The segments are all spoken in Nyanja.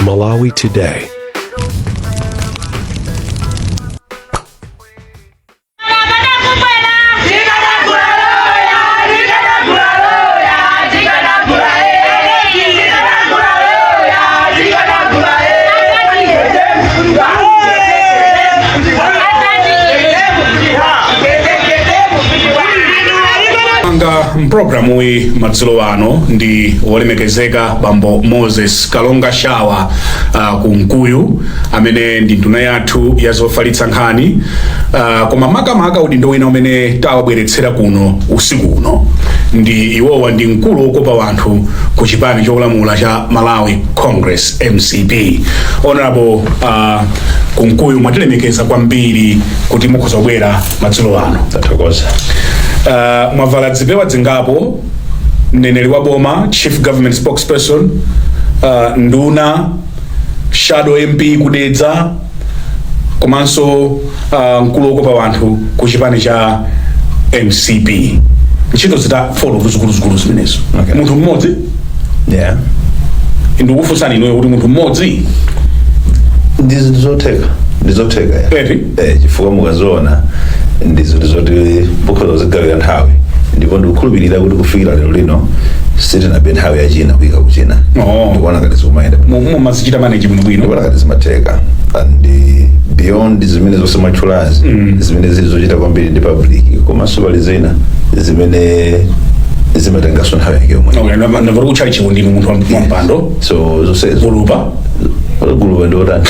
Malawi Today. Programu wi madzulo ano ndi wolemekezeka bambo Moses Kalonga Shawa Kunkuyu amene ndi nduna yathu yazofalitsa nkhani koma makamaka udindo wina umene tawabweretsera kuno usiku uno ndi iwowa ndi mkulu wokopa wanthu ku chipani cholamula cha Malawi Congress MCP. Honorable Kunkuyu, mwatilemekeza kwambiri kuti mukhoza kubwera madzulo ano. Tathokoza. Mwavala dzipewa dzingapo, mneneri wa boma, chief government spokesperson, nduna, shadow MP kudedza, komanso mkulu wokopa wanthu ku chipani cha MCP. Ntchito zita follow zikulu zimenezo. Okay. Munthu mmodzi? Yeah. Ndikufunsani inoyo kuti munthu mmodzi? Ndizoteka ya. Eti? Chifukwa mukazoona ndizoti bukhoza zigawira nthawi ndipo ndikukhulupirira kuti kufikira lero lino sitinaphe nthawi yachina kuyika kuchina. Ndikuona ngati zikumayenda mumazichita manage bwino. Ndikuona ngati zimatheka and beyond zimene zonse mwatchulazi zimene zili zochita kwambiri ndi public komanso pali zina zimene zimatengaso nthawi yake yomwe. Ndavoti kuchali chiwundi munthu wampando. So zonsezo guluba ndotani.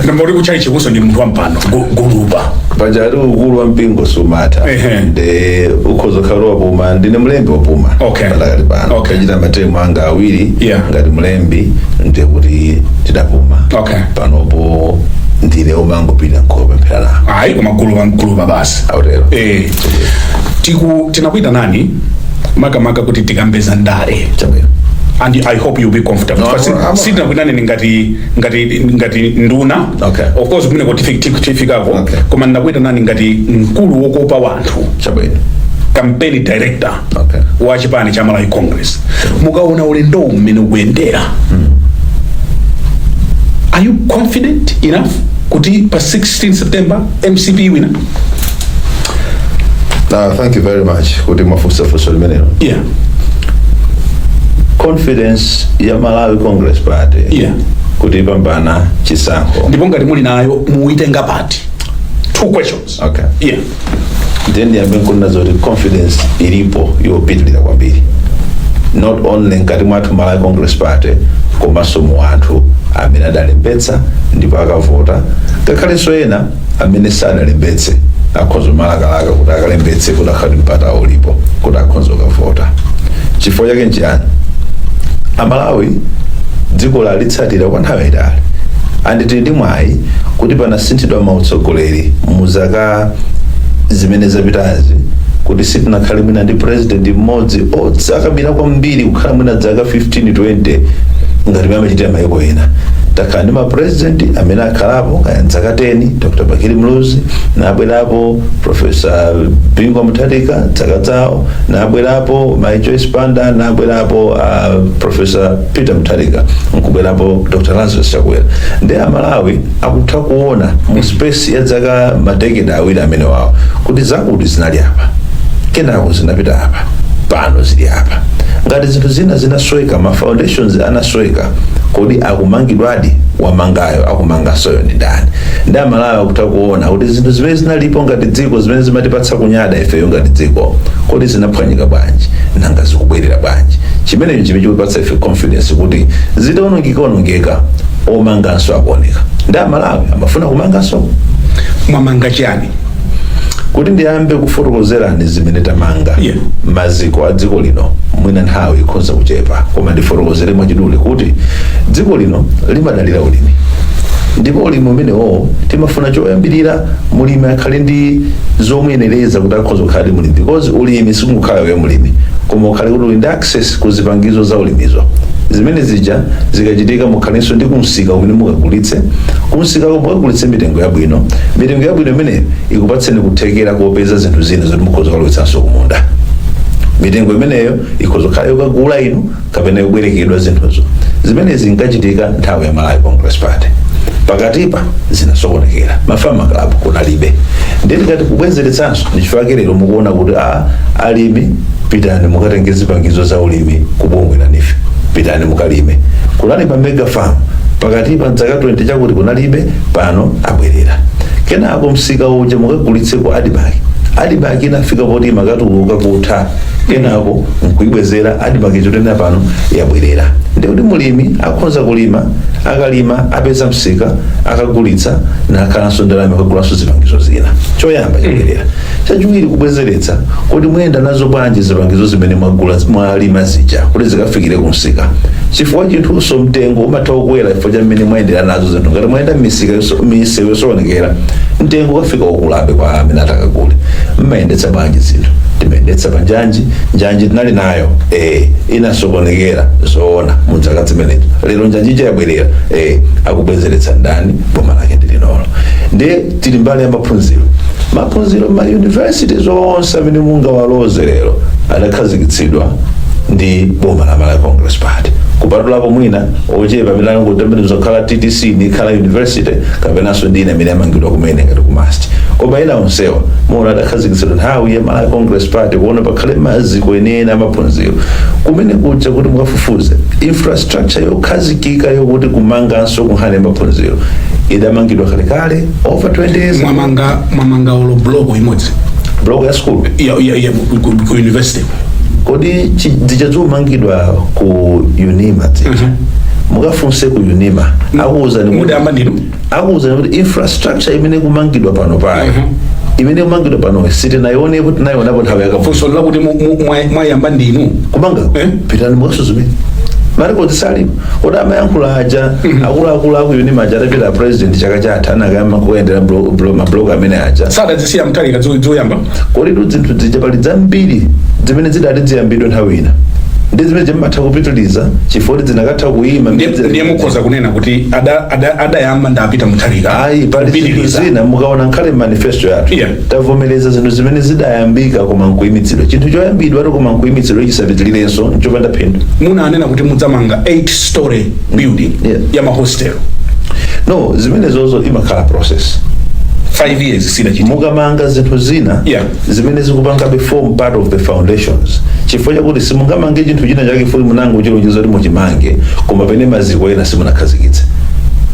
Ndavoti kuchali chiwuso ndi munthu wampando guluba pajali ukulu wa mpingo sumata nde ukhoza khalwa puma ndine mlembi wa puma. Okay. Palakali pano kachita matemu anga awiri ngati mlembi ndiye kuti tidapuma. Okay. Panopo ndine omangopita nkopemphera. Ayi koma guluba basi. Autero. Tinakuita nani makamaka kuti tikambeza ndale. Chabwino. And I hope you'll be comfortable. Sitna kunani ngati nduna. Okay. Of course kumene kotifikako. Okay. Koma ndakuita nani ngati mkulu wokopa wanthu. Chabwino. Campaign director. Okay. Wa chipani cha Malawi Congress. Mukaona ulendo umene ukuyendera. Are you confident enough kuti pa 16 September MCP winner? Thank you very much kuti mwafusa limenelo. Yeah. Confidence ya Malawi Congress Party. Yeah. Kuti pambana chisankho. Ndipo ngati muli nayo muitenga pati. 2 questions. Okay. Yeah. Then ya kuna zoti confidence ilipo yopitilira kwambiri. Not only ngati mwathu Malawi Congress Party komanso mu anthu amene adalembetsa ndipo akavota ngakhalenso ena amene sanalembetse akhoza malakalaka kuti akalembetse kuti akhale mpata ulipo kuti akhoza kuvota. Chifukwa chake nchiyani? Amalawi dziko litsatira kwa nthawi itali andi ndi mwayi kuti panasinthidwa mautsogoleri muzaka zimene zapitazi kuti sitinakhale mwina ndi president mmodzi otsakabira kwambiri kukhala mwina zaka 15-20 ngati amachitira mayiko ena. Takhala ndi mapresident amene akhalapo kaya zaka 10, Dr. Bakili Mluzi, nabwerapo Professor Bingu Mutharika zaka zawo, nabwerapo Mai Joyce Banda, nabwerapo Professor Peter Mutharika, nkubwerapo Dr. Lazarus Chakwera. Ndi Amalawi akutha kuona mu space ya zaka madekade awiri amene wawo kuti zakuti zinali apa kenako zinapita apa pano zili apa. Ngati zinthu zina zinasweka, ma foundations anasweka, kodi akumangidwadi wamangayo akumangasoyo ndi ndani? Ndi Amalawi akutha kuona kuti zinthu zimene zinalipo ngati dziko zimene zimatipatsa kunyada ifeyo ngati dziko kodi zinaphwanyika bwanji nanga zikubwerera bwanji. Chimenecho chimene chikupatsa ife confidence kuti zitaonongeka omanganso akuoneka. Ndi Amalawi amafuna kumanganso. Mwamanga chani? Kuti ndiyambe kufotokozerani zimene tamanga. Yeah. Maziko a dziko lino mwina nthawi ikhoza kuchepa koma ndifotokozere mwachidule kuti dziko lino limadalira ulimi. Ndipo ulimi umenewo timafuna choyambirira mulimi akhale ndi zomuyenereza kuti akhoza kukhala mulimi, because ulimi sikungokhala we mulimi koma ukhale kuti uli ndi access ku zipangizo za ulimizo. Zimene zija zikachitika mukhalenso ndi kumsika umene mukagulitse. Kumsika mukagulitse mitengo yabwino. Mitengo yabwino imene ikupatseni kuthekera kuopeza zinthu zina zoti mukhoza kulowetsanso kumunda. mitengo imeneyo ikhozokhala yokagula inu kapena yobwerekedwa zinthuzo. Zimenezi zinkachitika nthawi ya Malawi Congress Party. Pakatipa zinasokonekera mafama club kunalibe. Ndiye tikati kubwezeretsanso ndichifukwa lero mukuona kuti alimi pitani mukatenge zipangizo za ulimi kubungwe la nife, pitani mukalime. Kunali pa mega farm pakatipa mzaka 20 chakuti kunalibe, pano abwerera. Kenako msika uja mukagulitse ku adibag inafika poti makatuluka kutha, kenako nkuibwezera adibag chotenda pano yabwerera. Ndi kuti mulimi akhoza kulima, akalima apeza msika, akagulitsa nakhalanso ndalama akagulanso zipangizo zina. Choyamba chibwerera. Chachiwiri kubwezeretsa kuti muyenda nazo bwanji zipangizo zimene mwalima zija kuti zikafikire ku msika. Chifukwa chinthuso mtengo umatha kukwera chifukwa cha mmene mwayendera nazo zinthu. Ngati mwayenda m'misewu yosokonekera, mtengo ukafika ukulabe kwa amene atakagule. Mmayendetsa bwanji zinthu? Timayendetsa pa njanji tinali nayo inasokonekera zoona mu zaka zimenezo. Lero njanji yabwerera akubwezeretsa ndani boma lake ndilinolo. Ndiye tili mbali ya maphunziro ma universities onse amene mungawaloze lero adakhazikitsidwa ndi boma la Malawi Congress Party. Kupatulapo mwina ochepa milango tembezo zokhala TTC ni khala university kapenanso ndine amene amangidwa kumene ngati ku mast. Koma ina onsewa mona adakhazikitsidwa nthawi ya Malawi Congress Party kuona pakhale maziko enieni amaphunziro kumene kuja kuti mukafufuze infrastructure yokhazikika yokuti kumanganso kunkhani maphunziro idamangidwa kale over 20 years. Mwamanga olo block imodzi, block ya school ya ku university. Kodi zichazomangidwa ku Unima mukafunse ku Unima akuza ni kuti infrastructure imene kumangidwa pano payo imene kumangidwa pano siti naione kuti naiona kuti nthawi yakafunso la kuti mwayamba ndinu kumanga pitani mukasuzumeni mariko tisali oda amayankhula aja akuluakulu aku Unima aja atapita president chaka chatha anakayamba kuyendera mablock amene aja sadazisiya mtalika zoyamba kodi zinthu zija pali zambiri zimene zidati ziyambidwe nthawi ina ndi zimene zimatha kupitiliza chifukwa zinakatha kuyima. Ndiye mukhoza kunena kuti adayamba ndapita muthalika. Ayi pali zina mukaona nkhale manifesto yathu tavomereza zinthu zimene zidayambika koma nkuyimitsidwa. Chinthu choyambidwa ati koma nkuyimitsidwa chisapitilirenso nchopanda phindu. Munanena kuti mudzamanga 8-story building ya mahostel. No, zimene zozo imakhala process 5 years sina chiti mukamanga zinthu zina zimene zikupanga form part of the foundations. Chifukwa chakuti simungamange chinthu china chake futi munango chilonjezo kuti muchimange koma pene maziko ena simunakhazikitse.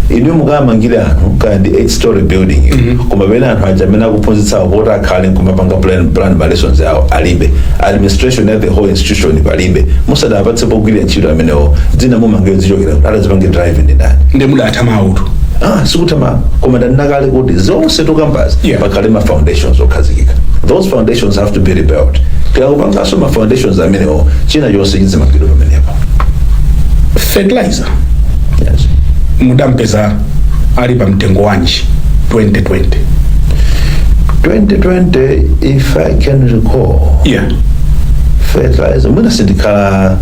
Inu mukamangire anthu kandi 8-story building koma pene anthu aja amene akuphunzitsawo kuti akhale kumapanga plan ma lessons awo alibe, administration ya the whole institution palibe, musadapatse pogwirira ntchito amenewo dzina mumangeyo zichokera adazipange drive ndi ndani ndi mudatama auto sikutama koma ndinakale kuti zonse tokambazi pakhale ma foundations okhazikika. Those foundations have to be rebuilt. Kupanganso ma foundations amenewo china chonse chizimangidwa pamenepo. Fertilizer mudampeza ali pa mtengo wanji 2020 if I can recall fertilizer mwina sindikhala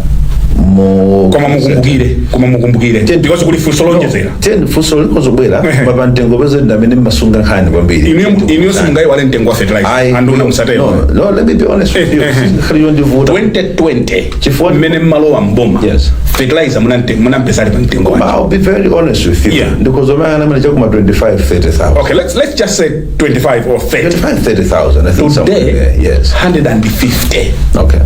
koma mukumbukire because kuli funso lonjezera funso likozobwera baba mtengo peze ndamene masunga nkhani kwambiri inu simungayi wale mtengo wa fertilizer anduna musatero. No, let me be honest with you. 2020 chifukwa mmene mmalowa mboma fertilizer munampeza ali pa mtengo wanji. I'll be very honest with you because omanga mene chakuma 25-30,000. Okay, let's just say 25 or 30. 25-30,000 I think somewhere there. 150. Okay.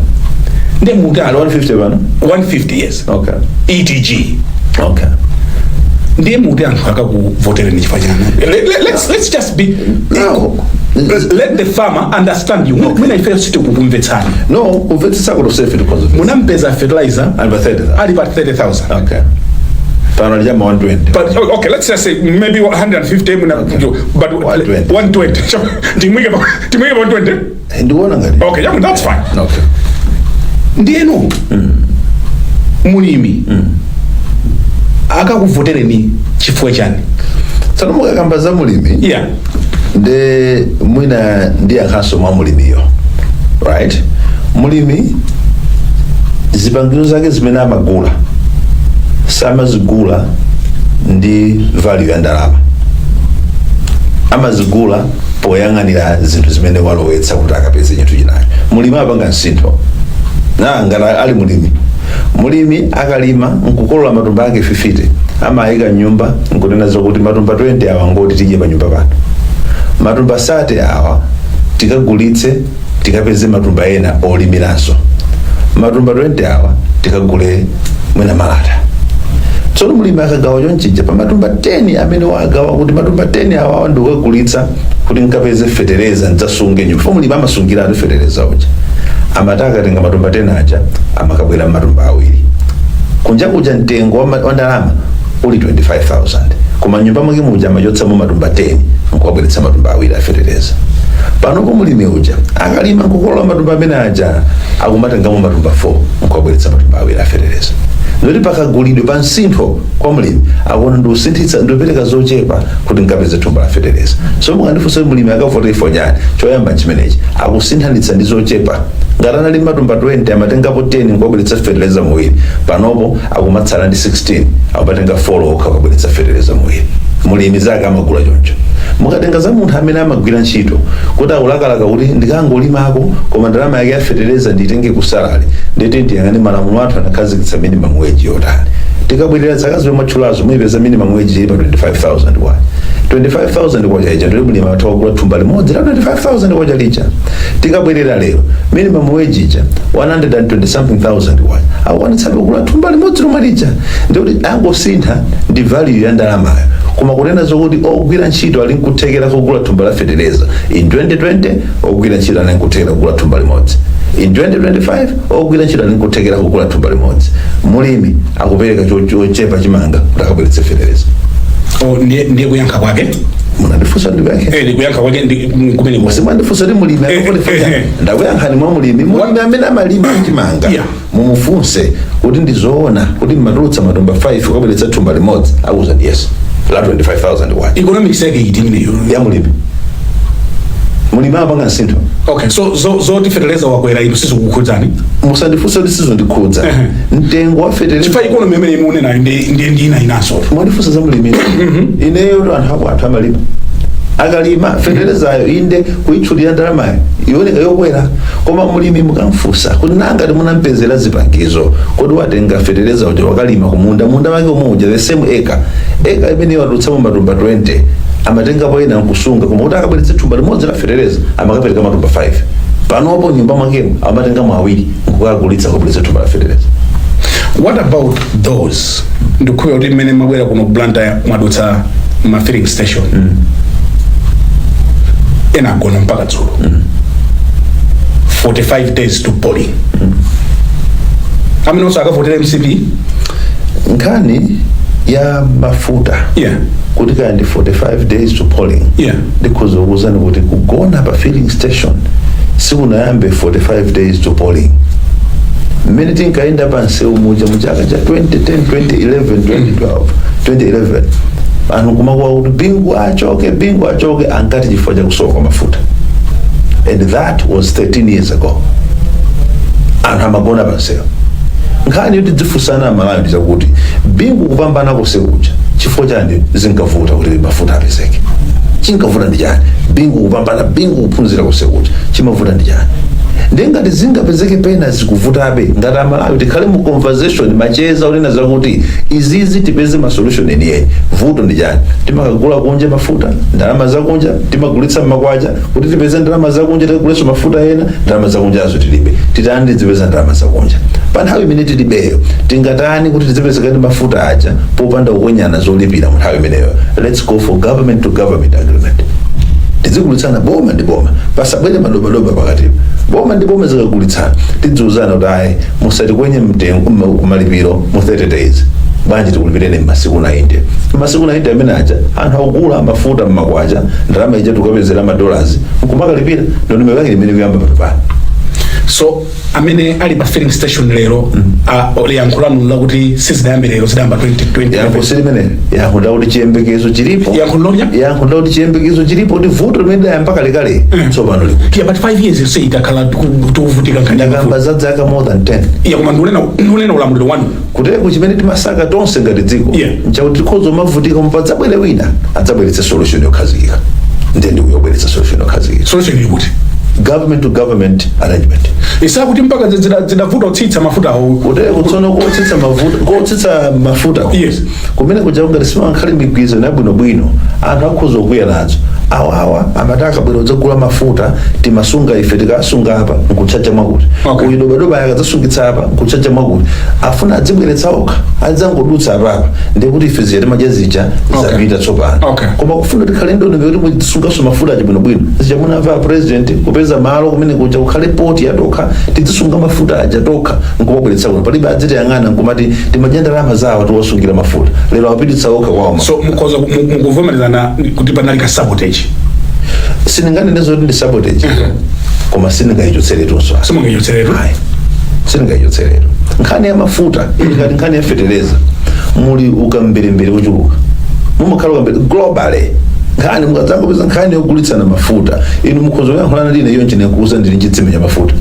Then muda 150 bana 150 yes. Okay. ETG. Okay. Then muda anataka kuvotere ni chifanyana. Let's just be let the farmer understand you. Mimi ifanye sisi kukumvetsana. No, kuvetsa kwa safe to cause. Munampeza fertilizer about 30,000. Okay. Pana jama 120. But okay, let's just say maybe 150 but 120. Timwige 120. Ndio ngani? Okay, yeah, that's fine. Okay. Ndieno mulimi akakuvotere ni chifukwa chani tsano mukakambaza mulimi nde mwina ndi akasoma mulimiyo right. Mulimi zipangizo zake zimene amagula samazigula ndi value ya ndalama, amazigula poyang'anira zinthu zimene walowetsa kuti akapeze chinthu chinacho. Mulimi apanga nsintho ngati ali mulimi akalima nkukolola matumba ake 50 amayika nyumba nkunena zokuti matumba 20 awa ngoti tidye pa nyumba pano, matumba 30 awa tikagulitse tikapeze matumba ena olimiranso, matumba 20 awa tikagule mwina malata. Tsono mulimi akagawa chonchija pa matumba 10 amene wagawa kuti matumba 10 awa ndikugulitsa kuti nkapeze fetereza ndzasunge nyumba. Mulimi amasungira atu fetereza uja amataka tenga matumba 10 aja amakabwera matumba awiri kunja kuja mtengo wa ndalama uli 25,000 koma nyumba mwake muja amachotsa mu matumba 10 nkubweretsa matumba awiri afetereza. Panopo mulimi uja akalima nkukolola matumba amene aja akumatengamo matumba 4 nkubweretsa matumba awiri afetereza. Ndoti pakagulidwe pa msintho kwa mulimi akuona ndiusinthitsa ndiopereka zochepa kuti nkapeze thumba la fetereza. So mukandifunsa mulimi akavota ifo nyani choyamba chimenechi akusinthanitsa ndi zochepa. Ngati analima matumba 20 amatengapo 10 nkubweretsa fetereza muwiri, panopo akumatsala ndi 16 akumatenga 4 okha kubweretsa fetereza muwiri. Mulimi zake amagula choncho. Mukatenga za munthu amene amagwira ntchito kuti akulakalaka kuti ndikangolimako koma ndalama yake yafetereza nditenge ku salary nditi ndiyang'ane malamulo athu anakhazikitsa minimum wage yotani. Tikabwerera zaka zomwe mwatchulazo muyipeza minimum wage ili pa 25,000 kwa 25,000 kwa jaija ndili mulimi athawa kugula thumba limodzi la 25,000 kwa jalicha. Tikabwerera lero minimum wage ija 120 something thousand kwa akwanitsabe kugula thumba limodzi lomwe lija ndikuti angosintha ndi value ya ndalamayo. Koma kunena zokuti ogwira ntchito ali nkuthekera kugula thumba la fetereza in 2020 ogwira ntchito ali nkuthekera kugula thumba limodzi, in 2025 ogwira ntchito ali nkuthekera kugula thumba limodzi. Mulimi akupereka chochepa chimanga kuti akabweretse fetereza. Ndiye kuyankha kwake munandifunsa ndi kwake ndi kuyankha kwake ndi kumene musimwandifunsa ndi mulimi akafuna ndakuyankhani mwa mulimi amene amalima chimanga mumufunse kuti ndizoona kuti matulutsa matumba 5 ukabweretsa thumba limodzi akuza ndi yes la 25,000 kwa economic sake itineyo ya mulimi apanga nsintho. Okay, so tifetereza wakwera ino sizikukhudzani musandifunsa kuti sizondikhudza mtengo wa fetereza chifa economy imene imune nayo ndi ina inaso mwandifunsa za mulimi ineyo to anthu amalima akalima feterezayo inde kuitchulira ndalamayo ioneka yokwera, koma mulimi mukamfunsa kuti nangati munampezera zipangizo kuti watenga fetereza uja wakalima kumunda wake umuja the same eka imene watulutsamo matumba 20 amatengapo ena nkusunga koma kuti akabweretse thumba limodzi la fetereza amakapereka matumba 5 panopo nyumba mwakemo amatengamo awiri nkukagulitsa kubweretsa thumba la fetereza. What about those ndikhuya kuti mmene mabwera kuno blanta mwadutsa ma filling station ena agona mpaka dzulo 45 days to polling amene onse akavotera MCP nkhani ya mafuta kuti kandi 45 days to polling ndikhoza kuwuzani kuti kugona pa filling station sikunayambe 45 days to polling. Mmene tinkaenda pansi umuja muchaka cha 2010 2011 2011 anthu kumakuwa kuti bingu achoke ankati chifukwa cha kusowa kwa mafuta, and that was 13 years ago. Anthu amagona pansi nkhani yoti dzifunsana Malawi ndizakuti bingu kupambana kusekucha chifukwa chani zinkavuta kuti mafuta apezeke. Chinkavuta ndi chani? Bingu kupambana, bingu kuphunzira kusekucha chimavuta ndi chani? Ndengati zingapezeke pena zikuvutabe ngati Malawi tikhale mu conversation macheza ulina zakuti izizi tipeze ma solution eniye. Vuto ndi chani? Timakagula kunja mafuta, ndalama za kunja timagulitsa makwacha kuti tipeze ndalama za kunja tikuletsa mafuta ena, ndalama za kunja azo tilibe. Titandi zipeza ndalama za kunja. Pa nthawi imene tilibeyo tingatani kuti tizipezekani mafuta aja popanda ukwenyana zolipira mu nthawi imeneyo. Let's go for government to government agreement. Tizigulitsana boma ndi boma pasabwere madobadoba pakati boma ndi boma zikagulitsana tidziuzana kuti ayi musati kwenye mtengo kumalipiro mu 30 days bwanji tikulipireni masiku 90 amene aja anthu akugula mafuta mmakwacha ndalama ija tukapezera $, nkumakalipira ndo ndime yake imene kuyamba patapani. So amene ali pa filling station lero yankhulanu la kuti sizidayambe lero zidayamba 2020 yankhosiri imene yankhula kuti chiyembekezo chilipo yankhula kuti chiyembekezo chilipo kuti vuto limene lidayamba kalekale tsopano likuti but 5 years yonse itakhala tuvutika ndakamba za zaka more than 10 koma ndunena ulamuliro wanu kuteko chimene timasaka tonse ngati dziko nchakuti tikhoza mavutika mpadzabwere wina adzabweretse solution yokhazikika ndiye ndikuyobweretsa solution yokhazikika. Solution ikuti government to government arrangement. Isa kuti mpaka zidavuta utsitsa mafuta awo. Utere kutsono kutsitsa mafuta. Yes. Kumene kuja ngati sima nkhali migwizo na bwino anthu akhoza kuya nazo. Awa amataka bwino zogula mafuta timasunga ife tikasunga apa nkuchacha mwakuti. Uyu dobadoba yakazasungitsa apa nkuchacha mwakuti. Afuna adzibweretsa okha adzangodutsa apa ndekuti ife ziyati majazija zapita tsopano. Koma kufuna tikhale ndono kuti musungaso mafuta bwino zichamunamva president kupeza malo kumene kuja kukhale poti yatokha tidzisunga mafuta aja tokha nkubabweretsa kuno palibe adziti yang'ana nkumati timajenda ndalama zawo tiwasungira mafuta lero apititsa okha kwawo. So mukoza mukuvomerezana kuti panali ka sabotage. Siningane nezo ndi sabotage. Koma siningayitseretu so. Simungayitseretu. Siningayitseretu. Nkhani ya mafuta ngati nkhani ya fertilizer muli ukambirembere kuchuluka. Mumakhala ukambere globally. Nkhani mukadzango peza nkhani yogulitsana mafuta inu mukhozo yankhulana ndine iyo njine kuuza ndili chitsime cha mafuta.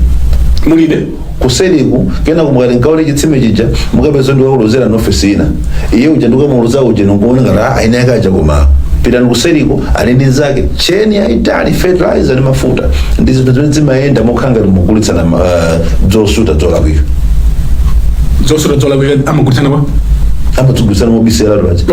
Mulide kuseriku kena kumukati nkaule chitsime chija mukapeza ndi wakulozera n'ofesi ina iye uja ndikukamuuza uja nkuona ngati ine yakaja koma pitani kuseriku ali ndi zake cheni ya itali fertilizer ni mafuta ndi zinthu zimene zimayenda mokhanga mugulitsana zosuta zolakwika amagulitsana kwa amadzugulitsana mobisera lwaje.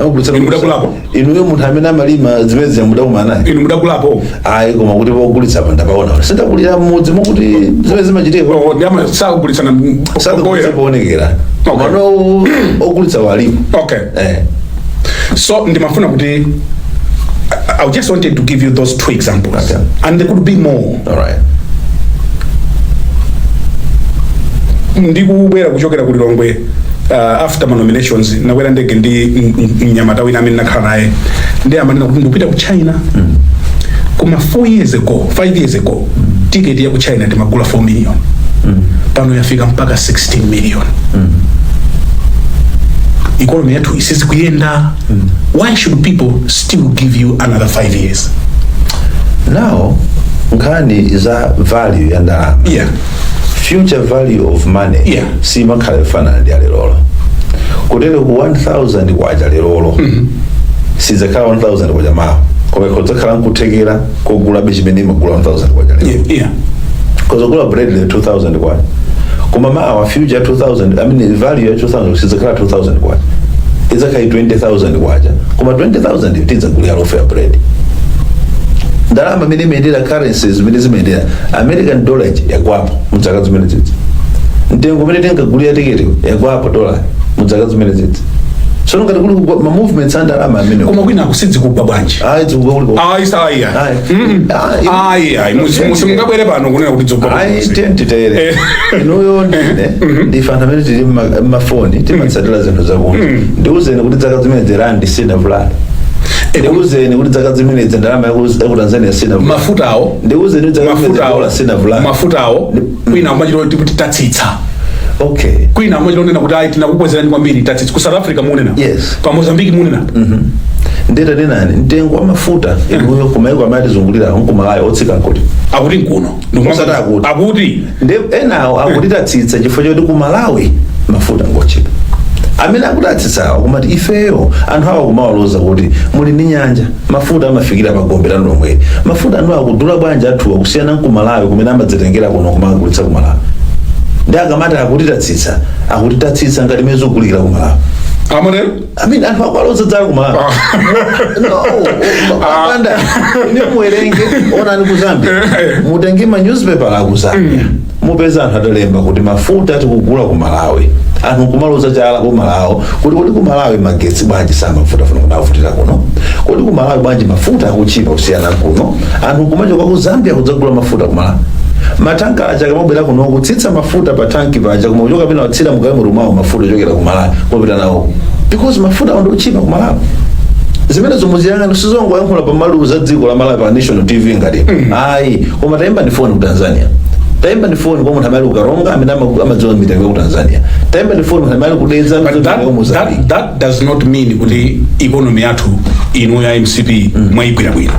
Amagulitsana mudakulapo. Inuyo munthu amene amalima zimene ziyamudakumana. Inu mudakulapo. Ayi koma kuti pogulitsa pa ndapaona. Sindakulira mmodzi mokuti zimene zimachitika. Ndiyama sakugulitsana sakuonekera. Komano ogulitsa walipo. Okay. So ndimafuna kuti I just wanted to give you those two examples. Okay. And there could be more. All right. Ndikubwera kuchokera ku Lilongwe after my nominations nakwera ndege ndi mnyamata wina amene nakhala naye ndi amanena kuti ndikupita ku China. Kuma 5 years ago ticket ya ku China timagula 4 million. Pano yafika mpaka 16 million. Economy yathu isizi kuyenda. Why should people still give you another 5 years? Now nkhani za value ya ndalama. Yeah. Future value of money. Yeah. Si makhala fana ndi alelolo. Kutele ku 1000 kwaja lelolo. Sizakhala 1000 kwaja mawa. Koma kozakhala nkuthekera kugula bechimene magula 1000 kwaja lelolo. Yeah. Kozagula bread le 2000 kwaja. Koma mawa future 2000 I mean value ya 2000 sizakhala 2000 kwaja. Izakhala 20000 kwaja. Koma 20000 itizagula loaf ya bread. Ndalama mene imendera currencies mene zimendera American dollar yakwapo mudzaka zimene zidzi. Ntengo mene tengagulia tiketi yakwapo dollar mudzaka zimene zidzi. So ngati kuli ma movements andalama amene koma kwina akusidzi kubba bwanji. Musimungabwere pano kunena kuti dzobba. Tentitere. Inoyo ndine ndifana mene tili mafoni timatsatira zinthu zakuti. Ndiuzeni kuti dzaka zimene zirandi sina vulala. Ndiuzeni kuti dzaka zimene ndalama yaku Tanzania sina vulala. Mafutawo. Ndiuzeni dzaka zimene dola sina vulala. Mafutawo kwina amachiro kuti tatsitsa. Okay. Kwina amachiro nena kuti ayi tinakukwezerani kwambiri tatsitsa ku South Africa munena. Yes. Pa Mozambique munena. Ndeta nani ntengo wa mafuta inoyo kumaiko amati zungulira nko Malawi otsika kuti akuti nkuno ndikumasata akuti enawo akuti tatsitsa chifukwa choti ku Malawi mafuta ngochipa amene akuti atsitsawo kumati ifeyo anthu awa kumawaloza kuti muli ndi nyanja mafuta amafikira pagombera lomwe mafuta anu akudula bwanji athu akusiyana nko Malawi kumene amadzitengera kuno kumagulitsa ku Malawi ndi akamati akuti tatsitsa ngati mezogulira ku Malawi. I mean, anthu akwaloza dzala kumalawi. No, apanda ine muwerenge onani ku Zambia mutenge ma newspaper la ku Zambia mupeza anthu atalemba kuti mafuta tikugula ku Malawi anthu kumaloza chala ku Malawi kuti ku Malawi magetsi bwanji samafuta funa kunavutira kuno kuti ku Malawi bwanji mafuta akuchipa kusiyana kuno anthu kumachoka ku Zambia kudzagula mafuta ku Malawi. Matanka aja kamabwera kuno kutsitsa mafuta pa tanki paja kumojoka pena watsira mugawe murumawo mafuta chokera ku Malawi kopita nawo because mafuta ndo chipa ku Malawi zimene zomuziyanga nsizongo yankhula pa maluza dziko la Malawi pa national TV ngati ayi koma tayimba ni phone ku Tanzania tayimba ni phone kwa munthu amali ukaronga amene amadziwa mitengo ku Tanzania tayimba ni phone munthu amali kudeza that does not mean kuti economy yathu ino ya MCP mwaigwira bwino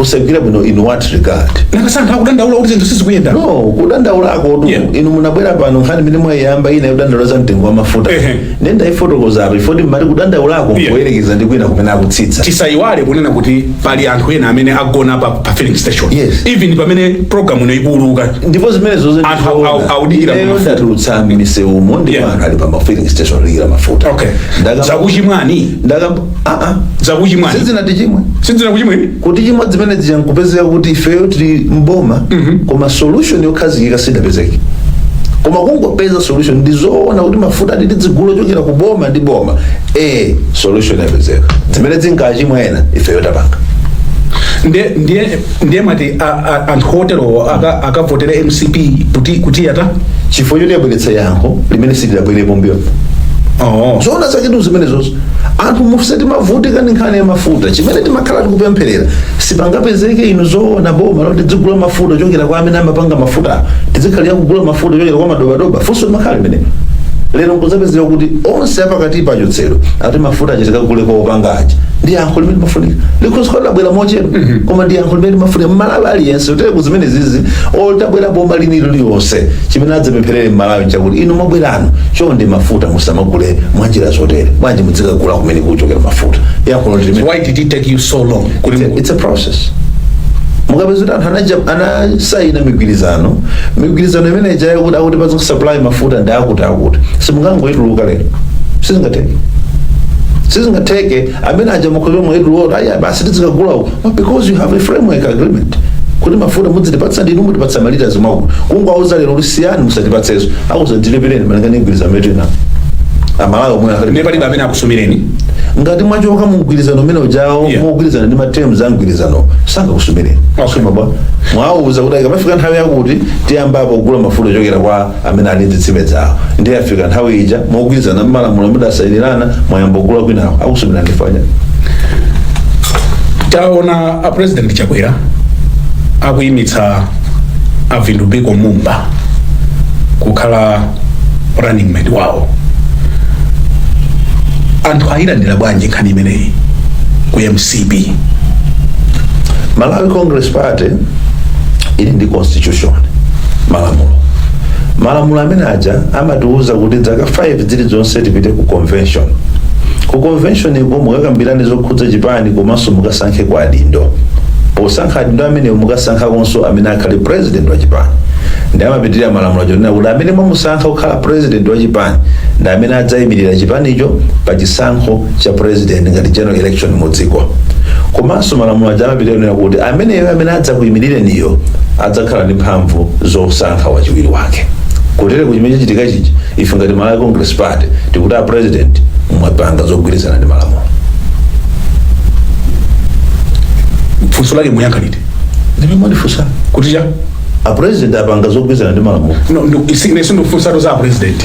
musagwira bwino in what regard? Nakasanga kudandaula kuti zinthu sizikuyenda. No, kudandaulako inu munabwera pano nkhani imene mwayamba ina kudandaula za mtengo wa mafuta. Nenda ifotokoza apo ifoti mali kudandaulako kuyerekeza ndi kwina kumene akutsitsa. Tisaiwale kunena kuti pali anthu ena amene agona pa filling station. Even pamene program ino ikuluka. Ndipo zimene zonse audikira ndatulutsa miseumo ndi anthu ali pa filling station likira mafuta. Zakuchimwani. Zakuchimwani. Sizina kuchimwani. Kuti chimwe zimene zijankupezeka kuti ifeyo tili mboma koma solution yokhazikika sidapezeke. Koma kungopeza solution ndizoona kuti mafuta ndi dzigulo chokera kuboma ndi boma. Solution yapezeka. Zimene zinkachimwa ena ifeyo tapanga. Ndiye mati anthu otero akavotera MCP kuti yata chifo choti yabweretsa yankho limene silidabwerepo mbyo. Zona zaketu zimene zonse anthu mufusati mavuti kani nkhani ya mafuta chimene timakhala tikupempherera sipangapezeke inu zoona boma loti dzigula mafuta chokera kwa amene amapanga mafuta tizikhalira kugula mafuta chokera kwa madobadoba funso limakhala limene lero nkuzapezeka kuti onse apakati pachotsedwa ati mafuta achitikagule kwa upangaji ndi yankho limene mafunika likhosikola bwera mochero koma ndi yankho limene mafunika Malawi aliyense utere kuzimene zizi otabwera boma linilo liyonse chimene adzapempherere Malawi chakuti inu mabwerano chonde mafuta musamagule mwanjira zotere bwanji mudzikagula kumene kuchokera mafuta yankho limene. Why did it take you so long? It's a process. Mukapezera anthu anasaina migwirizano imene ijayo kuti akuti pazi kusupply mafuta ndi akuti simungangoituluka lero sizingateke amene aja mukhozo mwaituluka aya basi tizikagula uko because you have a framework agreement kuti mafuta mudzitipatsa ndinu mutipatsa malita zimako kungwauza lero lisiyani musatipatsezo akuzadzilepereni malingana migwirizano yetu ina Malawi omwe akali ndi palibe amene akusumireni ngati mwachoka mugwirizano umene ujawo mugwirizana ndi matems za mgwirizano sangakusumireni bwa mwauza kuti ikamafika nthawi yakuti tiyambapo kugula mafuta chokera kwa amene ali zitsime zawo ndi afika nthawi ija mogwirizana mmalamulo mudasainirana mwayamba kugula kwinawo akusumirani ndifanya. Taona a president Chakwera akuyimitsa Avindu Biko Mumba kukhala running mate wawo. Anthu ayilandira bwanji nkhani imeneyi ku MCP? Malawi Congress Party ili ndi constitution malamulo amene aja amatiuza kuti zaka 5 zili zonse tipite ku convention iko mukakambirane zokhudza chipani komanso mukasankhe kwa adindo posankha adindo amene mukasankhakonso amene akhale president wa chipani ndi amapitirira malamulo achonena kuti amene mwamusankha kukhala president wa chipani ndi amene adzayimirira chipanicho pa chisankho cha president ngati general election mudziko. Komanso malamulo aja amapitirira kuti ameneyo amene adzakuyimirira adzakhala ndi mphamvu zosankha wachiwiri wake. Kutere kuchimene chitika chichi ife ngati Malawi Congress Party tikuti a president mwapanga zogwirizana ndi malamulo. Funso lake muyankha liti? Ndimalifusa kuti cha a president apanga zogwirizana ndi malamulo. No, isinese ndofunsa za president.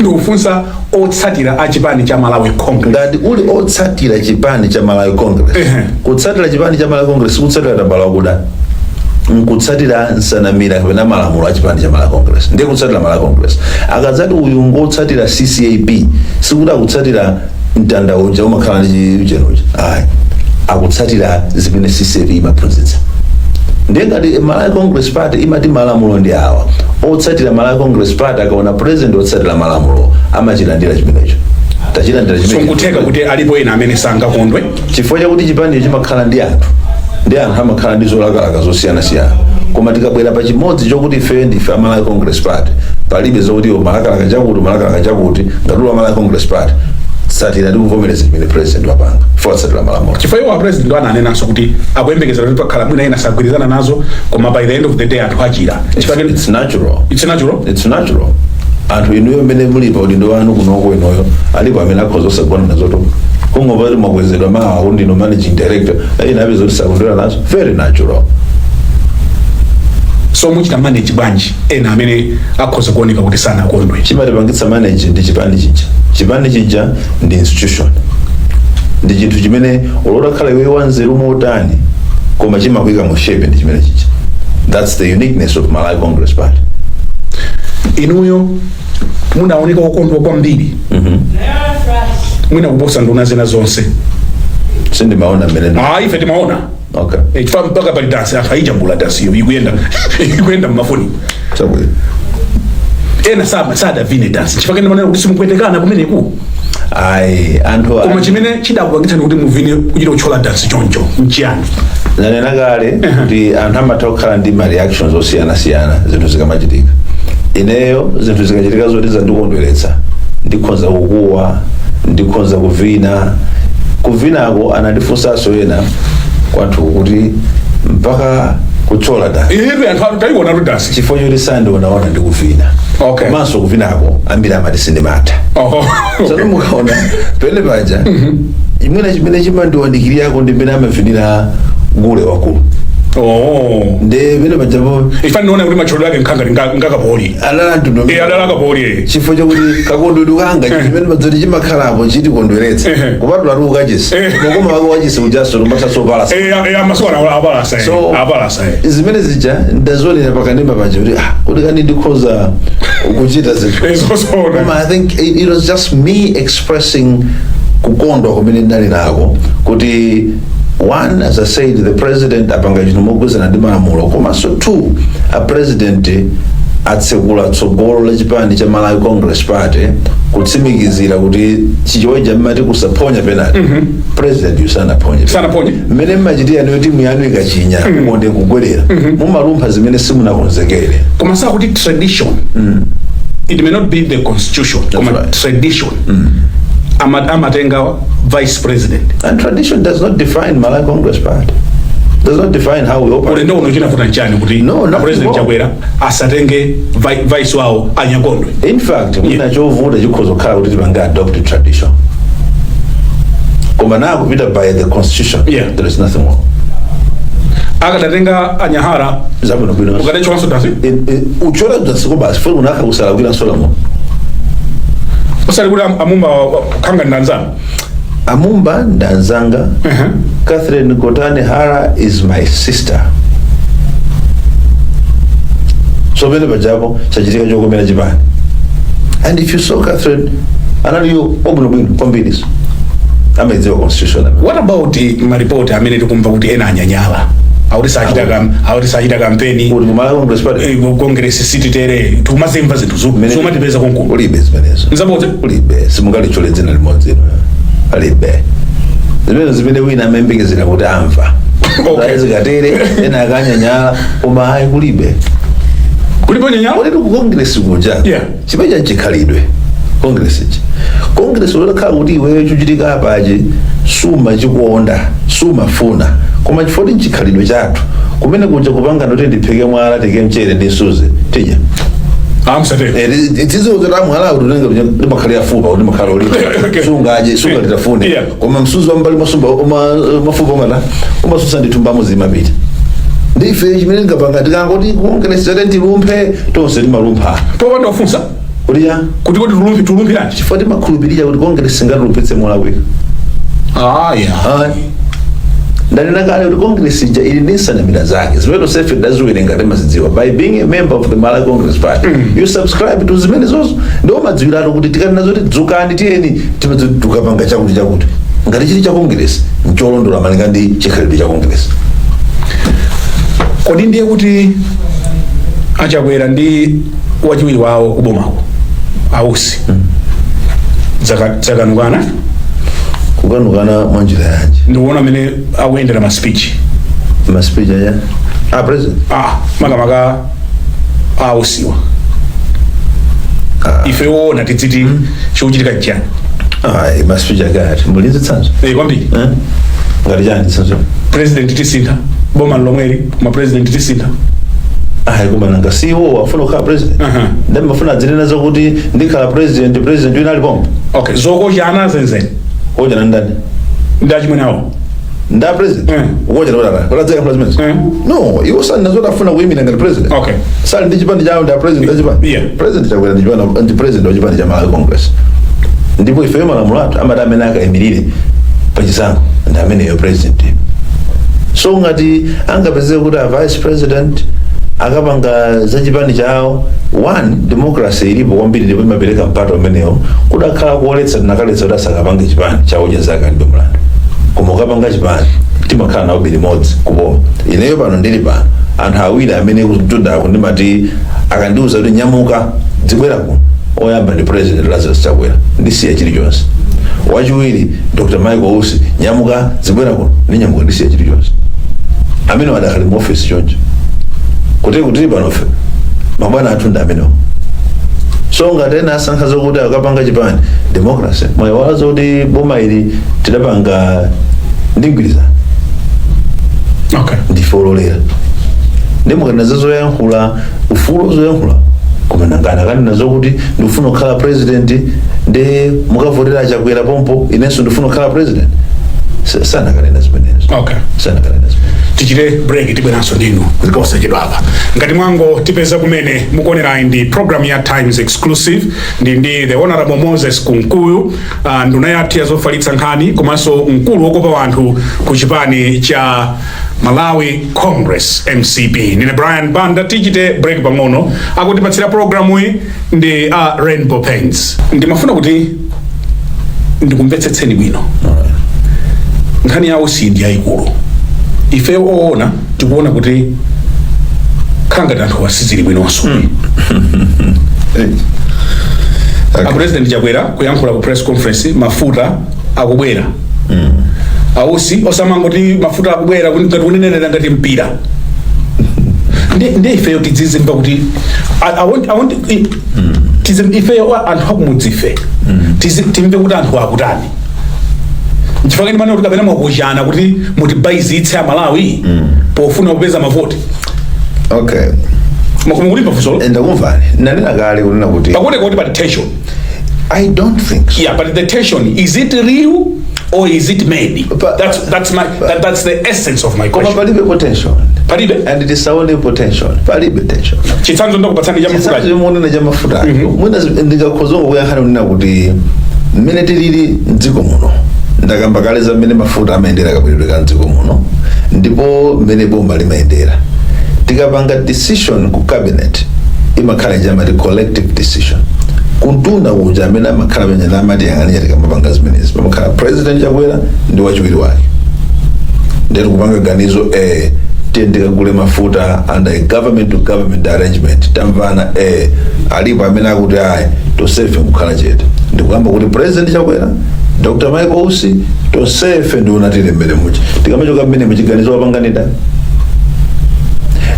Ndofunsa otsatira a chipani cha Malawi Congress. Ngati uli otsatira chipani cha Malawi Congress. Kutsatira chipani cha Malawi Congress kutsatira tabala kuda. Nkutsatira nsanamira kapena malamulo a chipani cha Malawi Congress. Ndiye kutsatira Malawi Congress. Akazati uyu ngotsatira CCAP sikuda kutsatira mtandao umakhala ndi uchenoja. Akutsatira zimene CCAP imaphunzitsa. Ndiye ngati Malawi Congress Party imati malamulo ndi awa otsatira Malawi Congress Party akaona president otsatira malamulo amachilandira chimenecho tachilandira chimenecho. So nkuteka kuti alipo ena amene sangakondwe chifukwa chakuti chipani chimakhala ndi anthu amakhala ndi zolakalaka zosiyana koma tikabwera pa chimodzi chokuti ife ndife a Malawi Congress Party palibe zokuti malakalaka chakuti ngati wa Malawi Congress Party satira ndi kuvomereza chimene president wapanga fotsatira malamulo. Chifukwa wa president ananenanso kuti akuyembekeza kuti pakhala mwina ena sagwirizana nazo koma by the end of the day anthu achira. It's natural. Anthu inuyo mmene mulipa udindo wanu kunoko inoyo alipo amene akhoza osagwana nazoto kungomva kuti mwakwezedwa mawu ndino managing director ina abe zoti sakondwera nazo very natural. So muchita manage bwanji ena amene akhoza kuoneka kuti sana akondwe. Chimatipangitsa manage ndi chipani chija ndi institution ndi chinthu chimene olora khala iwe wanzeru motani koma chimakwika mu shape ndi chimene chija. That's the uniqueness of Malawi Congress Party. Inuyo munaoneka okondwa kwambiri mwina kuposa nduna zena zonse. Sindimaona mmene ife timaona Okay. Chifukwa mpaka pali dance akaijambula dance yo ikuyenda mmafoni. Chabwe. Ena sada vine dance. Chifukwa kene maneno kuti simukwetekana kumene ku. Ai anthu koma chimene chidakupangitsa kuti muvine kuchita kuchola dance choncho nchiyani. Nanena kale kuti anthu amatha kukhala ndi ma reactions osiyana zinthu zikamachitika. Ineyo zinthu zikachitika zoti zandikondweretsa ndikhonza kukuwa ndikhonza kuvinako anandifunsanso ena kwanthu kuti mpaka kuchola dance. Iwe anthu taiona ru dance. Chifukwa choti sandionaona ndikuvina. Okay. Maso kuvinako ambiri amati sindimatha. Sano mukaona pele paja. Imwena chimene chimandiwandikiriyako ndi mmene amavinira gule wakulu. Nde vile majabu ifani nona kuti machodo yake ngaka poli alala ntundo alala ka poli chifo chokuti kakondodu kanga chimene madzoti chimakhalako chiti kondweretsa kupatula ruka chisi ngokoma wako wachisi ujaso lumbasa so balasa amaswala abalasa zimene zija ndazonera pakanimba paja kuti kani ndikhoza kuchita zinthu I think it was just me expressing kukondwa kumene ndali nako kuti one, as I said, the president apanga chino mogwezana ndi malamulo komanso two, a president atsekula tsogolo la chipani cha Malawi Congress Party kutsimikizira kuti chichiweja mmati kusaponya penalty. President yusanaponye mmene mmachitira niyo timu yanu ikachinya kukonde kugwerera mumalumpha zimene simunakonzekere koma sa kuti tradition it may not be the constitution koma tradition amatenga vice president. And tradition does not define Malawi Congress Party. Does not define how we operate. No, president Chagwera asatenge vice wao anyakondwe. In fact, muna chovuda chikhozo khala kuti banga adopt tradition. Koma na kupita by the constitution. There is nothing wrong. Akadatenga anyahara zabuno bino. Ukade chonso dasi. Uchola dasi ko basi funa unaka kusala kula Solomon. Usali kula amumba kanga ndanzanga. Amumba ndanzanga. Catherine Kotane Hara is my sister. So vile bajabo chajitika joko mena jibani. And if you saw Catherine, anali yo obuno bino kombinis. Amezio constitution. What about the report amene tukumva kuti ena anyanyala? Audisahita kampeni Malawi Congress Party Congress city tere tumazemva zinthu zoma tipeza konko ulibe zimenezo nzabote ulibe simungali chole dzina limodzi alibe zimene wina amembegezera kuti amva zaizi katere ena akanyanyala koma hayi kulibe nyanyala kuti ku Congress kuja chimeja chikhalidwe Congress ulakhala kuti iweyo chuchitika apaje suma chikuonda suma funa koma chifoti chikhalidwe chathu kumene kuja kupanga ndoti ndiphike mwala teke mchere ndi suze tija tizo kuti mwala utunenge limakhalira fupa kuti makhala ulipo sunga litafune koma msuzi wa mbali mafupa umasusa nditumbamo zimapita ndife chimene ngapanga tikangoti Congress tilumphe tonse timalumpha popa ndofunsa Uliya kuti tulumphirani chifoti makhulupirira kuti Congress singatulumpitse Malawi. Ndanena kale kuti Congress ija ili nsanamira zake zimene sefe daziwerenga temazidziwa by being a member of the Malawi Congress Party you subscribe to zimene zozo ndo madziwiratu kuti tikati nazoti dzukani tiyeni tukapanga chakuti ngati chili cha Congress ncholondola malinga ndi chikhalidwe cha Congress. Kodi ndiye kuti Achagwera ndi wachiwiri wawo kubomako ausi zakanukana kukanukana mwanjira yanje ndiwona mene awendera ma speech ya president makamaka ausiwa ife wona titsiti chochitika chani ma speech agati mulinzi tsanzo kwambiri ngati chani tsanzo president tisintha boma lomweli ma president tisintha koma nanga siwo wafuna kukhala president then mafuna dzinena zokuti ndikhala president wina alipo zoko jana zenzen ojana ndani ndachimwe nawo nda president ojana wala dzeka president no iwo sana zota afuna kuyimira ngati president sali ndi chipandi chawo nda president president chakwera ndi president wa chipandi cha Malawi Congress ndipo ife malamulo athu amati amene akayimirire pachisankho ndi amene yo president so ngati angapezeke kuti a vice president akapanga za chipani chawo one democracy ilipo kwambiri ndipo imapereka mpato umenewo kudakhala kuoletsa tinakaletsa kuti asakapange chipani chawo cha zaka ndi mlandu koma ukapanga chipani timakhala nawo bili modzi kuboma. Ineyo pano ndili pano anthu awiri amene kutudako ndimati akandiuza kuti nyamuka dzibwera kuno, oyamba ndi President Lazarus Chakwera ndisiya chilichonse, wachiwiri Dr. Michael Usi nyamuka dzibwera kuno ndinyamuka ndisiya chilichonse. Amene wadakali mu office choncho kuti panofe mabwana athu ndi amenewo. So ngati ena asankha zokuti akapanga chipani democracy moyo wazo kuti boma ili tidapanga ndigwirizana ndifololera ndimukana zoyankhula ufulu zoyankhula koma nangana kandi nazo kuti ndifuna kukhala president nde mukavotera Chakwera pompo inenso ndifuna kukhala president sana kanena zimenezo. Sana kanena zimenezo. Tichite break tibweranso ndinu zikosachedwa apa ngati mwango tipeza kumene mukuonera ndi program ya Times Exclusive ndi the Honorable Moses Kunkuyu, nduna yathu yazofalitsa nkhani komanso mkulu wokopa wanthu ku chipani cha Malawi Congress MCP. Ndine Brian Banda. Tichite break pang'ono akutipatsira programu iyi ndi Rainbow Paints. Ndimafuna kuti ndikumvetsetseni bwino nkhani yawo sindi yayikulu. Ife oona tikuona kuti khanga anthu wasizili bwino wasuli. President Chakwera kuyankhula ku press conference mafuta akubwera. Ausi osamangoti mafuta akubwera kunenera ngati mpira. Nde ife tizizimba kuti I want ife anthu akumudzife. Timve kuti anthu akutani. Nchifukani mane kuti kapena mwakujana kuti mutibayizitse Malawi pofuna kupeza mavoti. Okay. Makumulima fusolo? Ndakumvani. Nanena kale kunena kuti pakone kuti pa tension. I don't think so. Yeah, but the tension, is it real or is it made? That's the essence of my question. Palibe potential. Palibe? And it is only potential. Palibe tension. Chitsanzo ndo kupatsani jama futa. Chitsanzo mwona jama futa. Mwina ndikakhozongo kuyankhana kunena kuti mmene tilili mdziko muno ndakamba kale za mmene mafuta amayendera kabwedwe mdziko muno ndipo mmene bomba limayendera. Tikapanga decision ku cabinet imakhala jama collective decision. Kuntunda uja amene amakhala penya amati yang'anira tikamapanga zimenezi pamakhala President Chakwera ndi wachiwiri wake ndeti kupanga ganizo tiyendeka kugule mafuta under a government to government arrangement tamvana alipo amene akuti ayi tosefe kukhala chete ndikuyamba kuti President Chakwera Dr. Michael Usi tosefe ndi unatile mbele muchi tikamachoka mmene muchiganizo wapanganida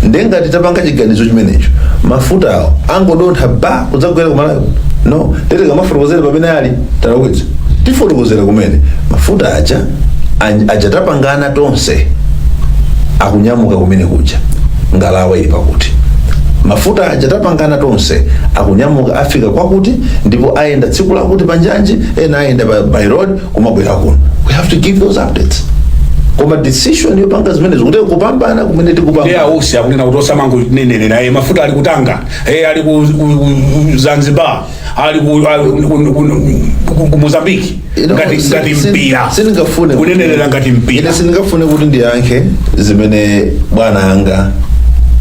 ndenga titapanga chiganizo chimenecho mafuta awo angodontha ba kudzagwera ku Malawi no tete kamafotokozera pamene ali talakwitsa tifotokozera kumene mafuta aja tapangana tonse akunyamuka kumene kuja ngalawa ili pakuti mafuta aja tapangana tonse akunyamuka afika kwakuti ndipo ayenda tsiku lakuti panjanji ena ayenda by road kumabwera kuno. We have to give those updates. Koma decision yopanga zimenezo kuti kupambana kumene tikupambana. Yeah, usi akunena kuti osamango nenenera mafuta ali kutanga ali ku Zanzibar ali ku Mozambique ngati mpira siningafune kunenenera ngati mpira. Ine siningafune kuti ndiyankhe zimene bwana anga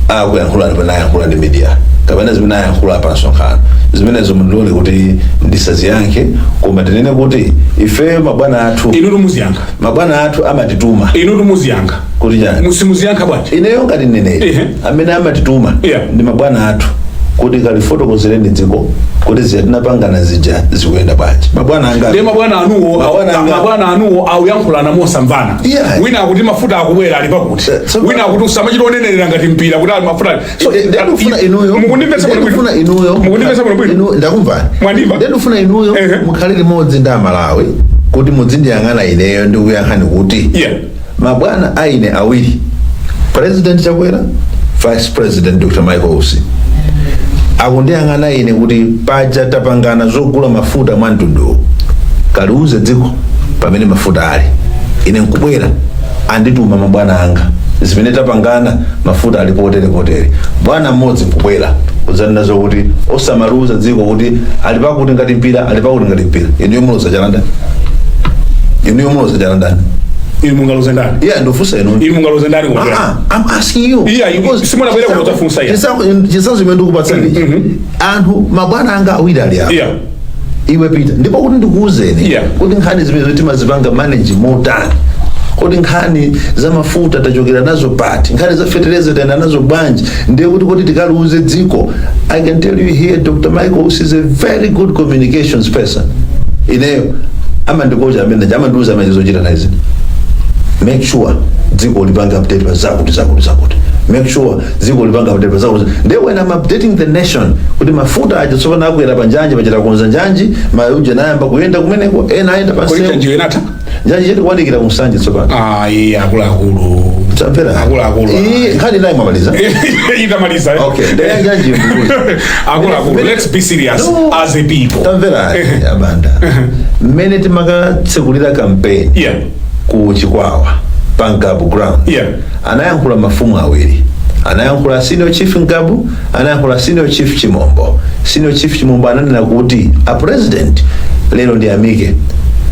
akuyankhula ndipo nayankhula ndi media kapena zimene ayankhula pa nsonkhano zimenezo mundilole kuti ndisaziyankhe koma tinene kuti ife mabwana athu inu tumuziyankha mabwana athu amatituma inu tumuziyankha kuti chani musimuziyankha bwanji ineyo ngati neneri amene amatituma ndi mabwana athu kuti kalifotokozereni dziko kuti ziyatinapangana zija zikuyenda bwanji mabwana anga ndi mabwana anuwo auyankhulana mosamvana wina akuti mafuta akubwera ali pakuti wina akuti usamachita onenerera ngati mpira kuti ali mafuta so ndikufuna inuyo mukundimvetsa bwino ndakumvani ndikufuna inuyo mukhale limodzi ndi Malawi kuti muzindiyang'ana ineyo ndi kuyankhani kuti mabwana aine awiri President Chakwera Vice President Dr. Michael Usi akundiyang'ana ine kuti paja tapangana zogula mafuta mwantundu kaliuze dziko pamene mafuta ali ine nkubwera andituma mabwana anga zimene tapangana mafuta ali potere bwana mmodzi nkubwera kuzanena zokuti osamaluza dziko kuti ali pakuti ngati mpira ine muloza chalanda ili mungaluze ndani ndofunsa inu ili mungaluze ndani I'm asking you simona bwera kutofunsa chisanzo imene ndikupatsani anthu mabwana anga awiri ali apo iwe pita ndipo kuti ndikuuzeni kuti nkhani zimene timazipanga manage motani kodi nkhani za mafuta tachokera nazo pati, nkhani za fertilizer tayenda nazo bwanji, ndiye kuti tikaluze dziko. I can tell you here, Dr. Michael is a very good communications person. Ineyo amandikocha amene amandiuza amachizochita naizi. Make sure dziko lipanga update pa zakuti. Make sure dziko lipanga update pa zakuti. Then when I'm updating the nation, kuti mafuta aja tsopano akwera panjanji pachita konza njanji, mayuje nayamba kuyenda kumeneko, ena ayenda pansewu. Kulita njiwe nata? Njanji yetu kuandikira kunsanje tsopano. Akulu. Tampera. Akulu. Nkhani nayi mwamaliza. Itamaliza. Okay. Then njanji mbuli. Akulu. Let's be serious as a people. Tampera. Abanda. Mmene timakatsekulira campaign. Yeah. Ku Chikwawa. Pangabu ground. Yeah. Anayankhula mafumu awiri. Anayankhula senior chief Ngabu, anayankhula senior chief Chimombo. Senior chief Chimombo ananena kuti a president lero ndi amike.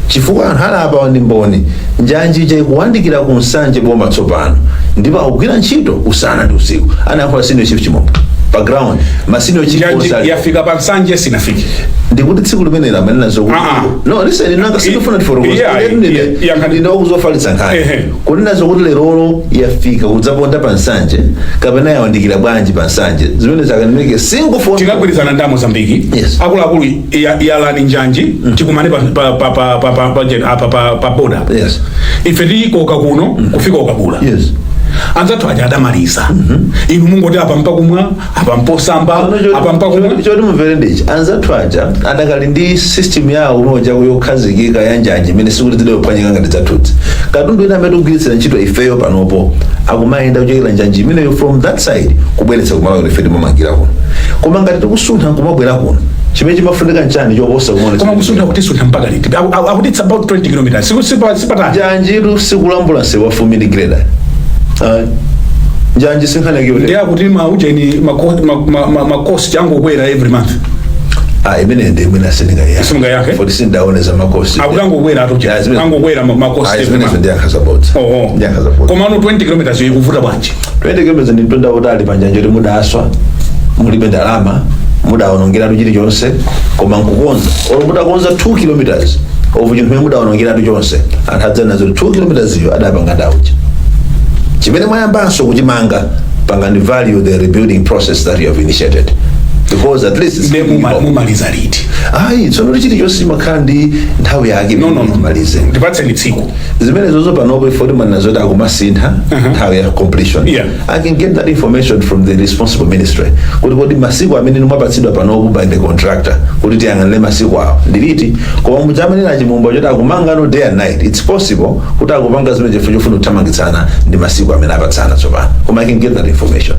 Chifukwa hala apa wandimboni njanji je kuandikira kunsanje boma tsopano. Ndipo akugwira ntchito usana ndi usiku. Anayankhula senior chief Chimombo. Background masenior chief njanji yafika pansanje sinafiki. Ndikuti tsiku limene la manena zokuti no listen nanga sikufuna tiforokoza ndino kuzofalitsa nkhani kunena zokuti lerolo yafika kudzaponda pansanje kapena yawandikira bwanji pansanje zimene zakanimeke single phone tikagwirizana ndi Mozambiki akuluakulu yalani njanji tikumane pa boda ife tikoka kuno kufika ukabula anzathu aja adamaliza inu mungoti apa mpakumwa apa mposamba apa mpakumwa choti mumvere ndichi anzathu aja adakali ndi system yawo umoja yokhazikika yanjanje imene sikuti tileyophwanyika ngati zathuzi katundu ina amene tigwiritsira ntchito ifeyo panopo akumayenda kuchokera njanji imeneyo from that side kubweretsa kumalawi kuti ife timamangira kuno koma ngati tikusuntha kumabwera kuno chimene chimafunika nchani choposa kuona koma kusuntha kuti suntha mpaka liti akuti it's about 20 kilometers sipatani njanjitu sikulambula nsewu wa 4 minute grader njanji sinkhana kiyo ndiya kuti maujeni makosti yangu kwera every month imene ndi mwina sininga yake sininga yake for this ndaoneza makosti akutango kwera atoje ango kwera makosti imene ndiya khazabot ndiya khazabot koma no 20 kilometers yokuvuta bwanji 20 kilometers ndi tonda utali panjanjo ndi mudaswa mulibe ndalama muda onongera tuchiri chonse koma nkukonza olokuta konza 2 kilometers ovu chinthu muda onongera tuchonse anthadzana zo 2 kilometers iyo adapanga daucha chimene mwayambanso kuchimanga pangani value the rebuilding process that you have initiated because at least mumaliza liti tsono chiti chonse makhala ndi nthawi yake malize ndipatseni tsiku zimene zozo panopo ifoti manazoti akumasintha nthawi ya completion I can get that information from the responsible ministry kuti masiku amene mwapatsidwa panopo by the contractor kuti tiyang'anire masiku awo ndiliti koma muchamenera chimombo choti akumanga no day and night it's possible kuti akupanga zimene chofuna kuthamangitsana ndi masiku amene apatsana tsopano koma I can get that information.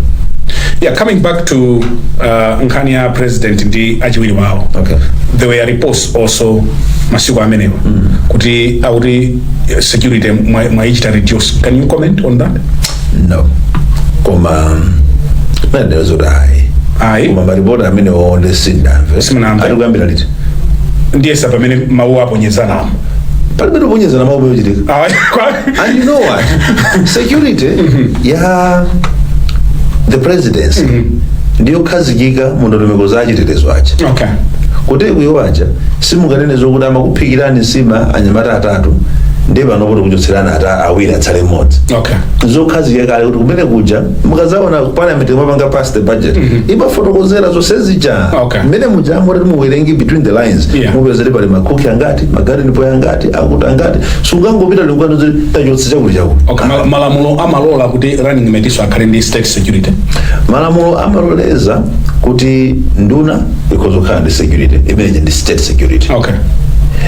Coming back to Nkania president ndi achiwiri wao. Okay. There were reports also masiku amenewa. Kuti auti security mwaichita reduce. Can you comment on that? No. Koma nende zodai. Koma maribota amene waonde sindamve. Simunamve. Atukambira liti. Ndiye sapa amene mawu aponyezana. Palibeto ponyezana mawu beochitika. And you know what? Security the presidency ndiyo khazikika mundondomeko za chitetezo acha. Okay. Kuti kuyiwacha simunganene zokuti amakuphikirani nsima anyamata atatu ndiye panopo kuchotserana awiri atsale mmodzi. Okay. Zokhazikika kale kuti kumene kuja mukazaona parliament mwapanga pass the budget imafotokozera zonse zija mmene muja moti muwerengi between the lines mupezere pali makuki angati magarden boy angati akuti angati sungangopita lungano zoti tachotsa chakuli chako. Okay. Malamulo amalola kuti running mate iso akhale ndi state security. Malamulo amaloleza kuti nduna because okhala ndi security imene ndi state security. Okay.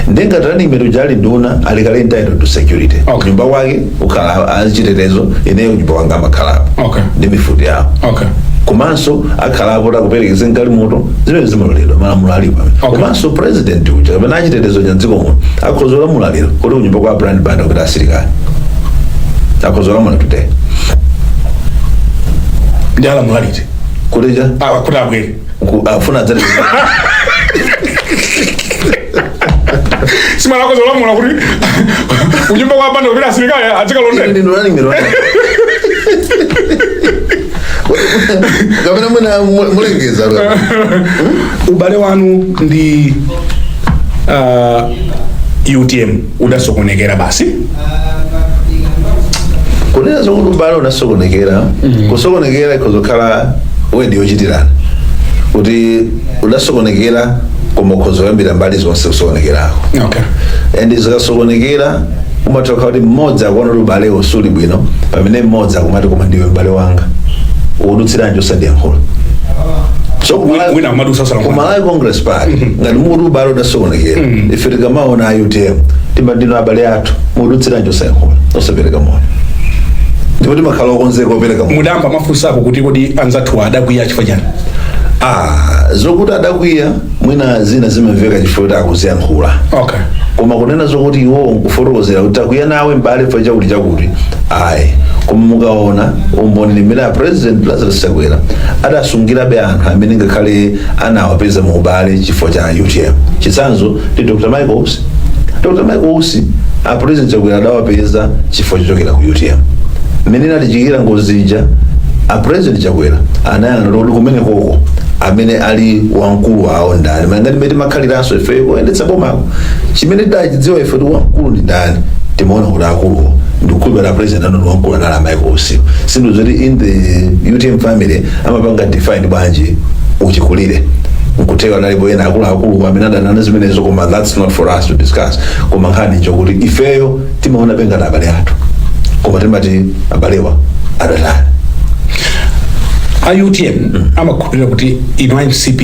Ndenga running mate ujali nduna alikale entitled to security. Nyumba wake ukhala achitetezo ineyo nyumba wanga amakhalako. Okay. Ndi mifuti yawo. Okay. Komanso akhalapo takuperekeza nkali moto zimene zimaloledwa malamulo alipo. Komanso president uja kapena achitetezo cha dziko muno akhozola mulaliro kuti kunyumba kwa brand band kuti asilikali akhozola mwana today. Ndi ala mulalite kuleja kuti abwere afuna dzali simala kozola mwana kuti unyumba kwa band kuti asilikali achikalondera ndi running mero kapena mwana mulengeza ubale wanu ndi UTM udasokonekera basi kunena zokuti ubale unasokonekera kusokonekera ikhozokhala wedi yochitirana kuti unasokonekera koma ukhozokambira mbali zonse kusokonekerako and zikasokonekera umatokha kuti mmodzi akuona kuti ubale usuli bwino pamene mmodzi akumati koma ndiwe m'bale wanga ukudutsiranji osandiyankhula so Malawi Congress Party ngati mukuti ubale unasokonekera ife tikamaona UTM timbandino abale athu mukudutsiranji osayankhula osapereka moni ndipo timakhala okonzeka opereka moni mudamba mafunsako kuti kodi anzathu adakwiya chifukwa chani zokuti adakwiya mwina zina zimamveka chifukwa kuti akuziyankhula koma kunena zokuti iwo nkufotokozera kuti takwiya nawe mbale fa chakuti ayi koma mukaona umboni mmene a president Lazarus Chakwera adasungirabe anthu amene ngakhale anawapeza mu ubale chifukwa cha UTM chitsanzo ndi Dr. Michael Usi a president Chakwera adawapeza chifukwa chochokera ku UTM mmene inatichikira ngozija a president Chakwera anayang'ana kuti kumene koko amene ali wamkulu awo ndani mangati mmene timakhaliranso ife kuyendetsa bomako chimene tidachidziwa ife kuti wamkulu ndi ndani timaona kuti akuluwo ndikukhulupirira president anoni wamkulu anali Michael Usi sinthu zoti in the UTM family amapanga define bwanji uchikulire nkutheka analipo ena akuluakulu amene adanana zimenezo koma that's not for us to discuss koma nkhani njokuti ifeyo timaona pengati abale athu koma timati abalewa adatani UTM amakhulupirira kuti ino MCP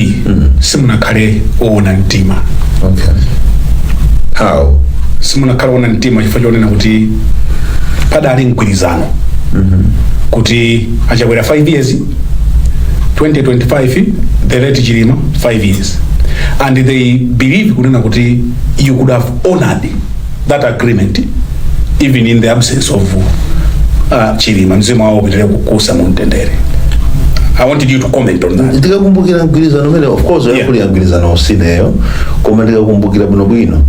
simunakhale oona mtima how simunakhale oona mtima chifukwa chonena kuti padali mgwirizano kuti Achakwera 5 years 2025 the late Chilima 5 years and they believe kunena kuti you could have honored that agreement even in the absence of Chilima mzimu wao kuendelea kukusa mumtendere. I wanted you to comment on that. Ndikakumbukira mgwirizano mene of course yakuli mgwirizano osineyo koma ndikakumbukira bwino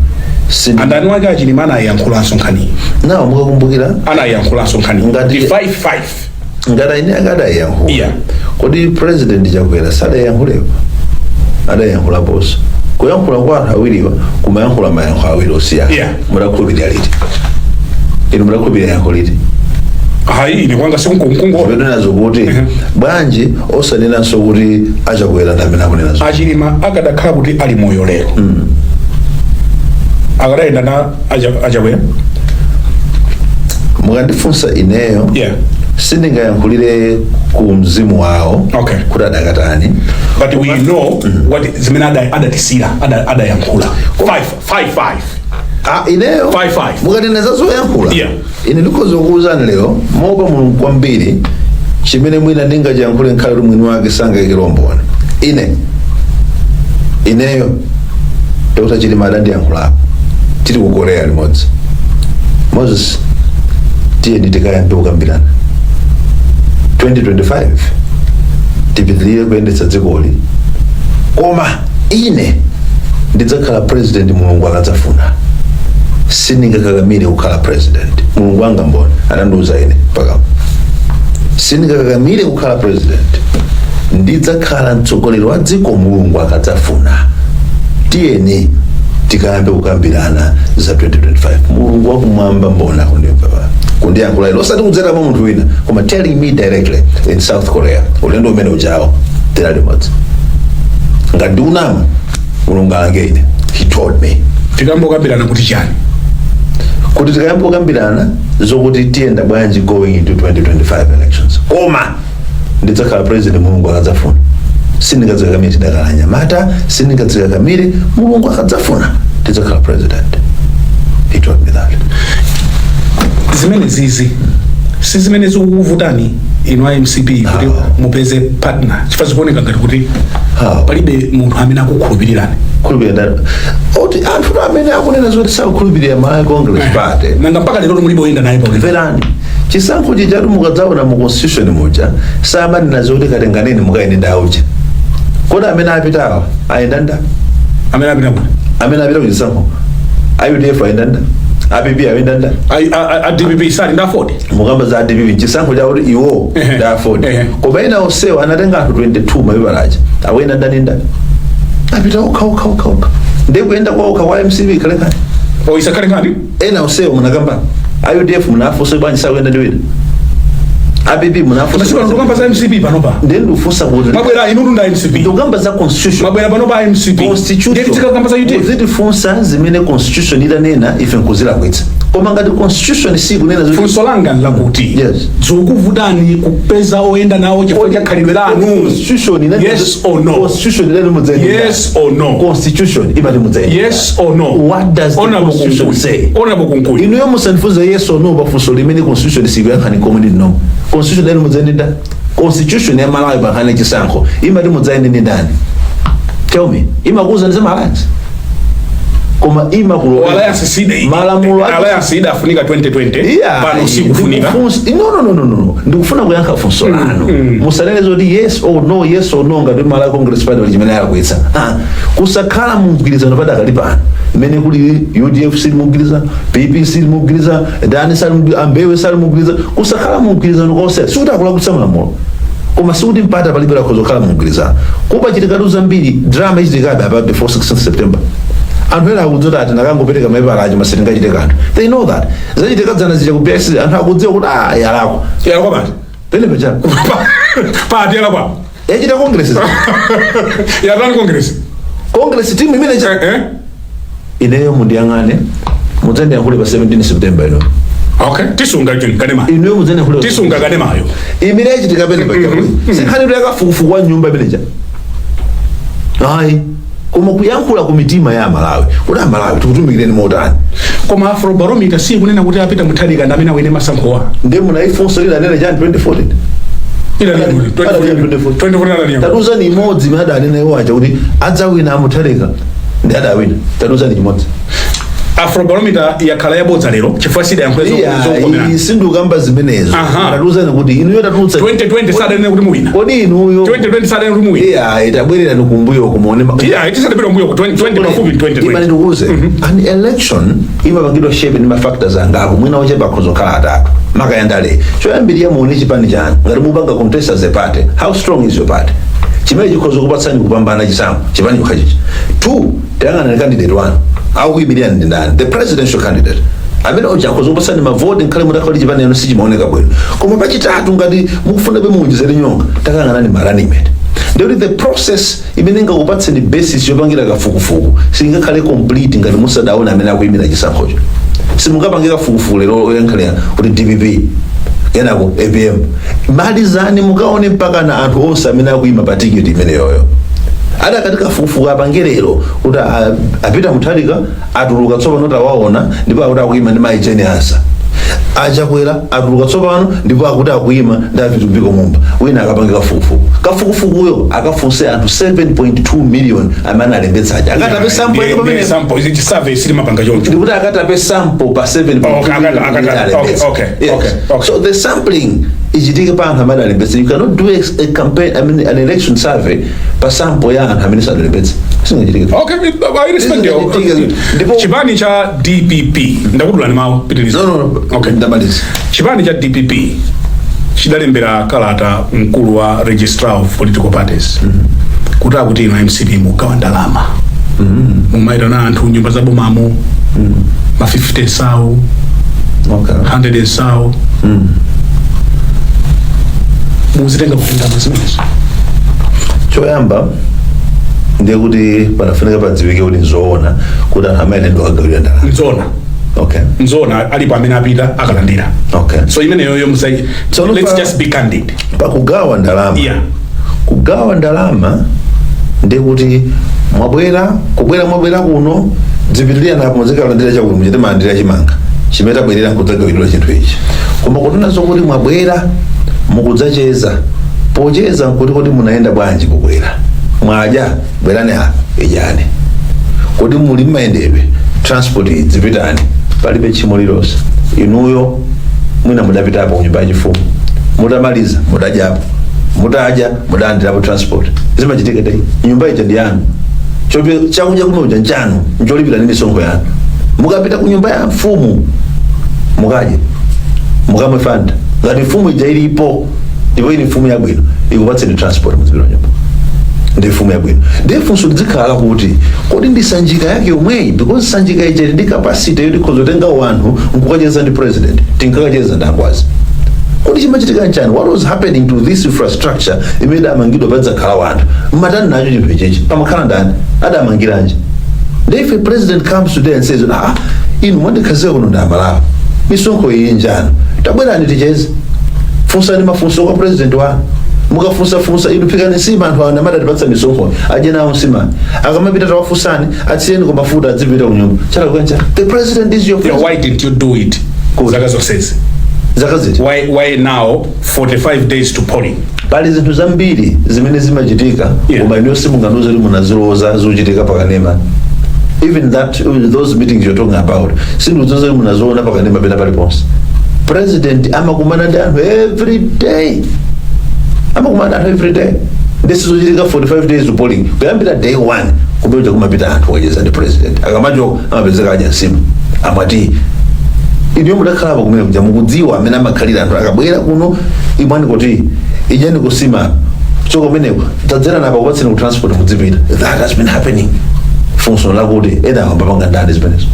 andani wake Chilima anayankhulanso nkhani nawo mukakumbukira anayankhulanso nkhani ngati 5 ngati ine akadayankhula kodi president Chakwera sadayankhulewa adayankhulaponso kuyankhula kwa anthu awiriwa kumayankhula mayankho awiri osiyana mudakhulupirira liti inu mudakhulupirira yankho liti hayi ni kwanga sikunkungo obedona zokuti bwanji osanena so kuti Achakwera ndamena kunena zo Chilima akadakhala kuti ali moyo lero akadaenda na Achakwera mukandifunsa ineyo sindingayankhulire ku mzimu wawo kuti adakatani but we know what zimene adatisira adayankhula 5 ineyo 5 mukanena zazoyankhula ine ndikozokuwuzani lero mopa mulungu kwambiri chimene mwina ndingachiyankhule nkhale kuti mwini wake sangaikilombona ineyo Dr. Chilima adandiyankhulapo tili ku Korea limodzi Moses tiyeni tikayambe kukambirana 2025 tipitilire kuyendetsa dzikoli koma ine ndidzakhala president mulungu akadzafuna sindingakakamire kukhala president mulungu anga mbona adandiuza ine paka sindingakakamire kukhala president ndidzakhala mtsogoleri wa dziko mulungu akadzafuna tiyeni tikayambe kukambirana za 2025 mulungu wakumwamba mbona kundiyankhula ilo osati kudzeramo munthu wina koma telling me directly in South Korea ulendo umene ujawo tilali modzi ngati unamo mulungu alange ine he told me tikayambe kukambirana kuti chani kuti tikayambe kukambirana zokuti tiyenda bwanji going into 2025 elections koma ndidzakhala president mulungu akadzafuna sindingadzikakamire tidakhala anyamata sindingadzikakamire mulungu akadzafuna ndidzakhala president he told me that zimene zizi si zimene zikuvutani ino MCP kuti mupeze partner chifukwa zikuoneka ngati kuti palibe munthu amene akukhulupirirani khulupirira oti anthu amene akunena zoti sakukhulupirira Malawi Congress Party nanga mpaka lero mulibe oyenda naye pa verani chisankho chijatu mukadzaona mu constitution muja samanena zoti katenganeni mukayenda uja kodi amene apitawa ayendanda amene apita kuchisankho UDF ayendanda APP ayendanda DPP sali ndafodi mukamba za DPP chisankho cha kuti iwo ndafodi koma ina osewa anatenga anthu 22 mabibalaja awena ndani apita okha ndikuyenda kwa MCP kalekani isakale ngani ena osewa munakamba UDF munafuso bwanji sakuyenda ndiwina abibi munafusa Masiba ndokamba za MCP panopa. Then ufusa kuti Mabwera inu nda MCP. ndokamba za constitution. Mabwera panopa MCP. Constitution. Ndeti kamba za UTF. Ziti funsa zimene constitution itanena ife nkuzira kwitsa. Koma ngati constitution si kunena zoti Funso langa lakuti. Yes. Zokuvutani kupeza oenda nawo chifukwa cha khalidwe lanu. Constitution ina Yes or no? Constitution ina mudzayi. Yes or no? Constitution imati mudzayi. Yes or no? What does the constitution say? Honorable Kunkuyu. Inu yo musandifunza yes or no bafunso limene constitution sikuyankhani komwe no. Constitution ina mudzayi nda. Constitution ya Malawi bakhane chisankho imati mudzayi ndi ndani? Tell me. Imakuza ndi Malawi. Koma ima kulo Alliance sida malamulo Alliance sida afunika 2020 pano si kufunika no ndikufuna kuyankha funso lanu musanene zoti yes or no ngati Malawi Congress Party limene yakwitsa kusakhala mugwirizano padakali pano imene kuli UDF sili mugwiriza PP sili mugwiriza Dani sali Ambewe sali mugwiriza kusakhala mugwirizano konse sikuti akulakwitsa malamulo koma sikuti mpata palibera kuzokhala mugwirizano kuba chitikatu zambiri drama ichitikabe apa before 16 September anthu ena akudziwa ati ndakangopereka mapepala acho masindingachite kanthu. They know that zachitikadzana zija kupiyasira anthu akudziwa kuti yalako bati pene pecha pati yalakwa yachita congress yatani congress team imene cha ineyo mundiyang'ane mudzende yankhule pa 17 September ino. Okay, tisunga kanema. Ineyo mudzende yankhule tisunga kanemayo imene yachitika pene pecha sikhani yakafukufuku wa nyumba imene cha ayi koma kuyankhula ku mitima ya Malawi kuti Malawi tikutumikireni motani koma Afrobarometer si kunena kuti apita muthalika ndamene awene masankhowa ndi munaifunso lila nene Jan 2014 2014 tatuza ni imodzi imene adanena iwo aja kuti adzawina amuthalika ndi adawina tatuza ni chimodzi. Afrobarometer yakhala yabodza lero chifukwa sida yankholezo zokomera sindukamba zimenezo tatuza kuti inu yotatutsa 2020 sadanena kuti muwina kodi inuyo 2020 sadanena kuti muwina itabwerera ndikumbuyo kumuone tisadapita kumbuyo 2020 pafupi 2020 imene ndikuuze an election imapangidwa shape ndi mafactors angapo mwina ochepa khozokhala atatu makayandale choyambirira muone chipani chanu ngati mupanga contest as a party how strong is your party chimene chikhoza kupatsani kupambana chisankho chipani chokhachichi 2 tayang'ana candidate wanu akuyimirira ndi ndani the presidential candidate amene ochakhoza kupatsani mavoti nkhale mutakhala chipani yanu sichimaoneka bwino koma pachitatu ngati mukufuna muonjezere nyonga takang'anani ma running mate ndikuti the process imene ingakupatseni basis yopangira kafukufuku singakhale complete ngati musadaona amene akuyimira chisankhocho simungapangira kafukufuku lero oyankhalira kuti DPP kenako APM malizani mukaone mpaka na anthu onse amene akuyima pa tiketi imene yoyo ada katika fufuka apangerero kuti apita muthalika atuluka tsopano tawaona ndipo akuti akuyima ndi maijeni asa achakwera atuluka tsopano ndipo akuti akuyima ndi avitumbiko mumba wina akapangira kafukufukuyo akafunse anthu 7.2 million amene alembetsaja akatape sample pamene sample ichi survey sili mapanga choncho ndikuti akatape sample pa 7.2 million. So the sampling ichitike pa anthu amene alembetsa. You cannot do a campaign, I mean an election survey pa sample ya anthu amene sadalembetsa. Okay, I respect you. Chipani cha DPP ndakudula ni mawu pitiliza. No. Okay, ndabaliza. Chipani cha DPP chidalembera kalata mkulu wa registrar of political parties kuti akuti ino MCP mugawa ndalama mumaita na anthu nyumba za bomamu ma 50 sawu 100 sawu muzitenga kupinda mazimenezo. Choyamba ndiye kuti panafunika padziwike kuti nzoona kuti anthu amene ndo agawira ndalama. Nzoona. Okay. Nzoona alipo amene apita akalandira. Okay. So imene yoyo musai. So let's just be candid. Pa kugawa ndalama. Yeah. Kugawa ndalama ndiye kuti mwabwera kuno dzipitirira napo muzikalandira chakulu muchite malandira chimanga. Chimeta bwerera kudzagawira chinthu ichi. Koma kutonazo kuti mwabwera mukudzacheza pocheza kuti munaenda bwanji kubwera mwaja bwerani apa ijane kuti muli maendedwe transport dzipitani palibe chimo lilonse inuyo mwina mudapitapo kunyumba yachifumu mutamaliza mudajapo mutaja mudalandirapo transport zimachitika dai nyumba ija ndi yanu chakudya kuno njanu njolipira ndi misonkho yanu mukapita ku nyumba ya mfumu mukaje mukamwe fanda ngati mfumu ija ilipo ndipo ili mfumu yabwino ikupatseni transport muzipita nyumba ndi mfumu yabwino ndiye funso lidzikhala kuti kodi ndi sanjika yake yomweyi because sanjika ija ndi capacity yoti khozotenga wanthu nkukacheza ndi president tinkakacheza ndangwazi Kodi chimachitika nchani? What was happening to this infrastructure imene amangidwa padza khala wanthu? Matani nacho chinthu ichichi pamakhala ndani adamangiranje? If a president comes today and says inu mwandikhaziwa kuno ndi Malawi misonkho iyi njani, tabwerani ticheze, funsani mafunso kwa president wanu, mukafunsa inu phikani nsima anthu awana amatipatsa misonkho aje nawo nsima, akamapita tawafunsani atsiyeni kwa mafuta adzipita kunyumba chala kwencha. The president is your president. Why didn't you do it? Zaka zonsezi. Zaka ziti. Why now 45 days to polling? Pali zinthu zambiri zimene zimachitika koma inu simunganuze kuti munaziloza zikuchitika pakanema. Even those meetings you're talking about, sinduzoza munazoona pakanema pena paliponse. President amakumana ndi anthu every day. This is uchitika 45 days to polling. Kuyambira day 1 kubeuja kumapita anthu wajeza ndi president. Akamajo amapezeka aja nsimu. Amati inu mudakhala kumene kuja mukudziwa amene amakhalira anthu akabwera kuno imwani kuti ijeni kusima choko meneko tadzera napa kupatseni ku transport mudzipita. That has been happening. Funso lakuti eda ambapanga ndani zipenezo.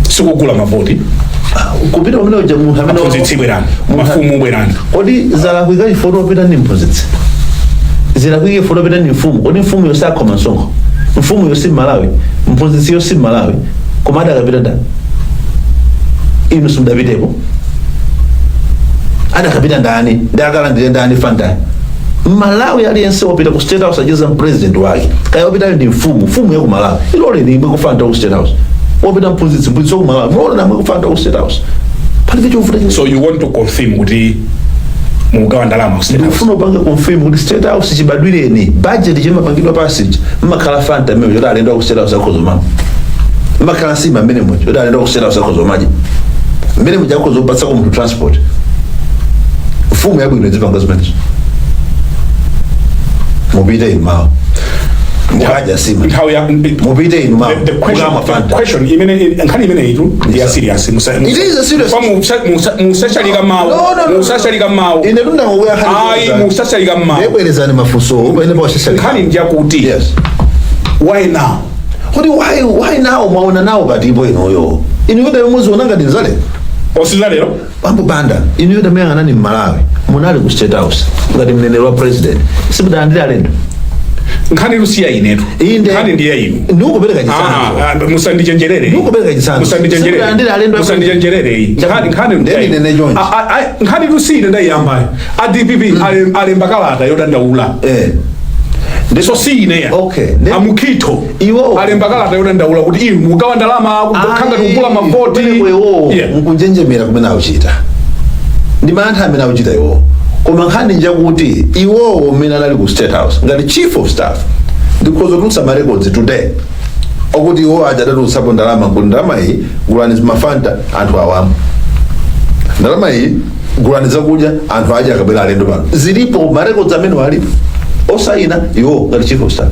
Sikugula mavoti. Kupita kumene kuja munthu amene aphunzitsibwerani mafumu bwerani. Kodi zalakwika ifoto pita ndi mphunzitsi. Zalakwika ifoto pita ndi mfumu. Kodi mfumu yosakhoma msonkho. Mfumu yosi Malawi, mphunzitsi yosi Malawi. Komada akapita ndani. Inu simudapitepo. Adakapita ndani, ndakalandire ndani fanta. Malawi aliyense wapita ku State House ajeza president wake. Kaya wapita ndi mfumu ya ku Malawi. Ilole ni imwe kufanta ku State House. Wapita mphunzitsi ku Malawi. Mulole na imwe kufanta ku State House. So you want to confirm kuti mugawa ndalama ku State House? Ndifuna upanga confirm kuti State House chibadwireni. Budget chimapangidwa passage. Mmakhala fanta mwe yoda alendo ku State House akhozo mama. Mmakhala sima mmene mwe yoda alendo ku State House akhozo maji. Mmene mwe akhozo patsa ku mtu transport. Mfumu yabwino izipanga zimenezo. Mobile in Mao. Mukaja sima. Mobile in Mao. The question, Mmene itu, they are serious. It is a serious. Musashaliga Mao. Musashaliga Mao. Inedunda ngoya hali. Musashaliga Mao. Nebelezani mafuso. Kani njakuti. Yes. Why now? Why now? Maona now batibo inoyo. Inuyoda yomuzi onanga dinzale. Osilale yo? Bambu banda. Inuyoda meanga nani Malawi. Munali ku State House. Ngati mnene wa president. Sibuda andira lendo. Nkhani Rusia inetu. Nkhani ndiye inu. Nuko bereka jisana. Musandijenjerere. Nuko bereka jisana. Musandijenjerere. Sibuda andira lendo. Musandijenjerere. Nkhani nene jonji. Nkhani Rusia ndai yambaye. ADPP alembakalata yodandaula. So si ineya. Okay. Amukito. Iwo. Alembakalata yodandaula kuti inu mugawa ndalama kanga kugula mavoti. Mukunjenjemera kumena Wachita. Ndi mantha amene akuchita iwo. Koma nkhani njakuti iwowo mmene anali ku State House ngati chief of staff ndikhoza kutulutsa ma records today okuti iwo ajadatulutsapo ndalama kuti ndalama iyi gulani mafanta anthu awamo, ndalama iyi gulani zakudya anthu aja akabwera alendo pano. Zilipo ma records amene alipo osayina iwo ngati chief of staff.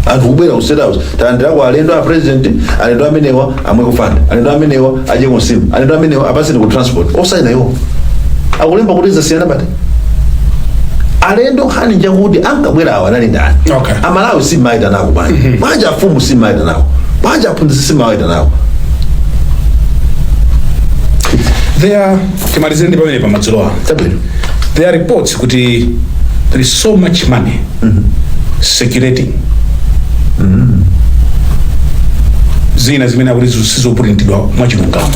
Anthu kubwera ku State House talandira alendo a president, alendo amenewa amwe kufanda, alendo amenewa aje ku simu, alendo amenewa apaseni ku transport osayina iwo. Akulemba kuti zasiyana bati. Alendo khani njakuti ankabwera awanali ndani. Okay. Amalawi si maida nako bani. Manja afumu si maida nako. Manja aphunzitsi si maida nako. Timalizeni pamene pamadzulo. There are reports kuti there is so much money circulating. Zina zimene akuti sizopulintidwa mwachilungamo.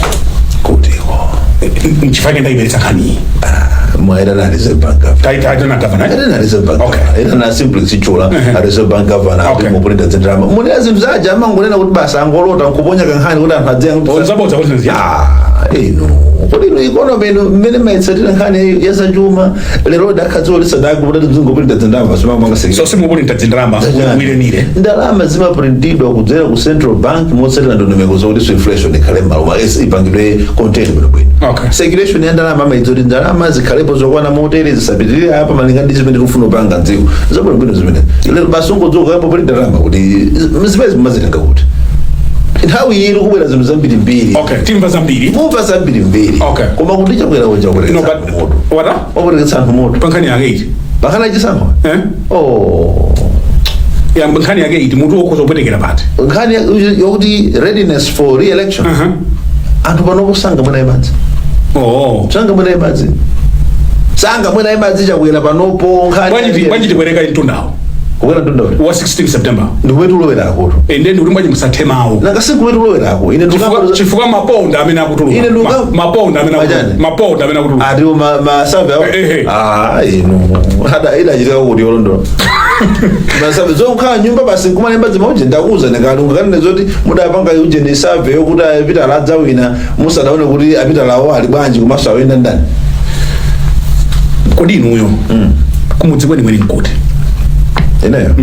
Kuti Nchifake ndaiberetsa nkhani. Mwaida na Reserve Bank governor. Taita na governor. Taita na Reserve Bank. Okay. Ita na simply sichula Reserve Bank governor. Okay. Mupulita zendrama. Munea zimzaja ama ngulena kuti basa angolota nkuponya kankhani kuti anthu adzea kuti. Onzabotsa kuti nziya. Ino. Kuti ino economy ino mmene maitsatira nkhani yasa chuma lero dakadzolesa kuti zingopulita zendrama basuma mwanga sekira. So simupulita zendrama wilenire. Ndalama zimaprintidwa kudzera ku Central Bank motsatira ndondomeko zokuti inflation ikhale m'malo ipangidwe content bwino. Okay. Circulation ya ndalama maitsoti ndalama zikhalepo zokwana moteri zisapitirira apa malinga ndi zimene tikufuna upanga dziko. Zabwino zimene. Lero basungu dzoka yapo pali ndalama kuti zimene mazitenga kuti. Nthawi iyi kubwera zinthu zambiri mbiri. Okay, timva zambiri. Mumva zambiri mbiri. Okay. Koma kuti chakwera woja kubwera. No, but what? Obweretsa anthu moto. Pankhani yake iti. Bakhala chisankho. Ya nkhani yake iti mutu okhoza kupetekera pati. Nkhani yokuti readiness for re-election. Anthu pano kusanga mwana imanzi. sanga mwena madzi sanga mwena madzi chakwera panopo nkhani bwanji tikwereka intundawo kukwera ntundawo wa 16 September ndikuwetu ulowerakoto ende ndi bwanji musathemawo nakasikuwetu uloweraku ine chifukwa maponda amene akutuluka ine maponda amene akutuluka ati masambe ino hada idachitika kuti yolondola masambe zokhala nyumba basi kumalemba zimauje ndakuza nekalunga kanene zoti mudapanga uje ni survey yokuti apita ladza wina musadaone kuti apita lawo ali bwanji kumaso awenda ndani kodi inuyo kumudzi kweni nkuti ineyo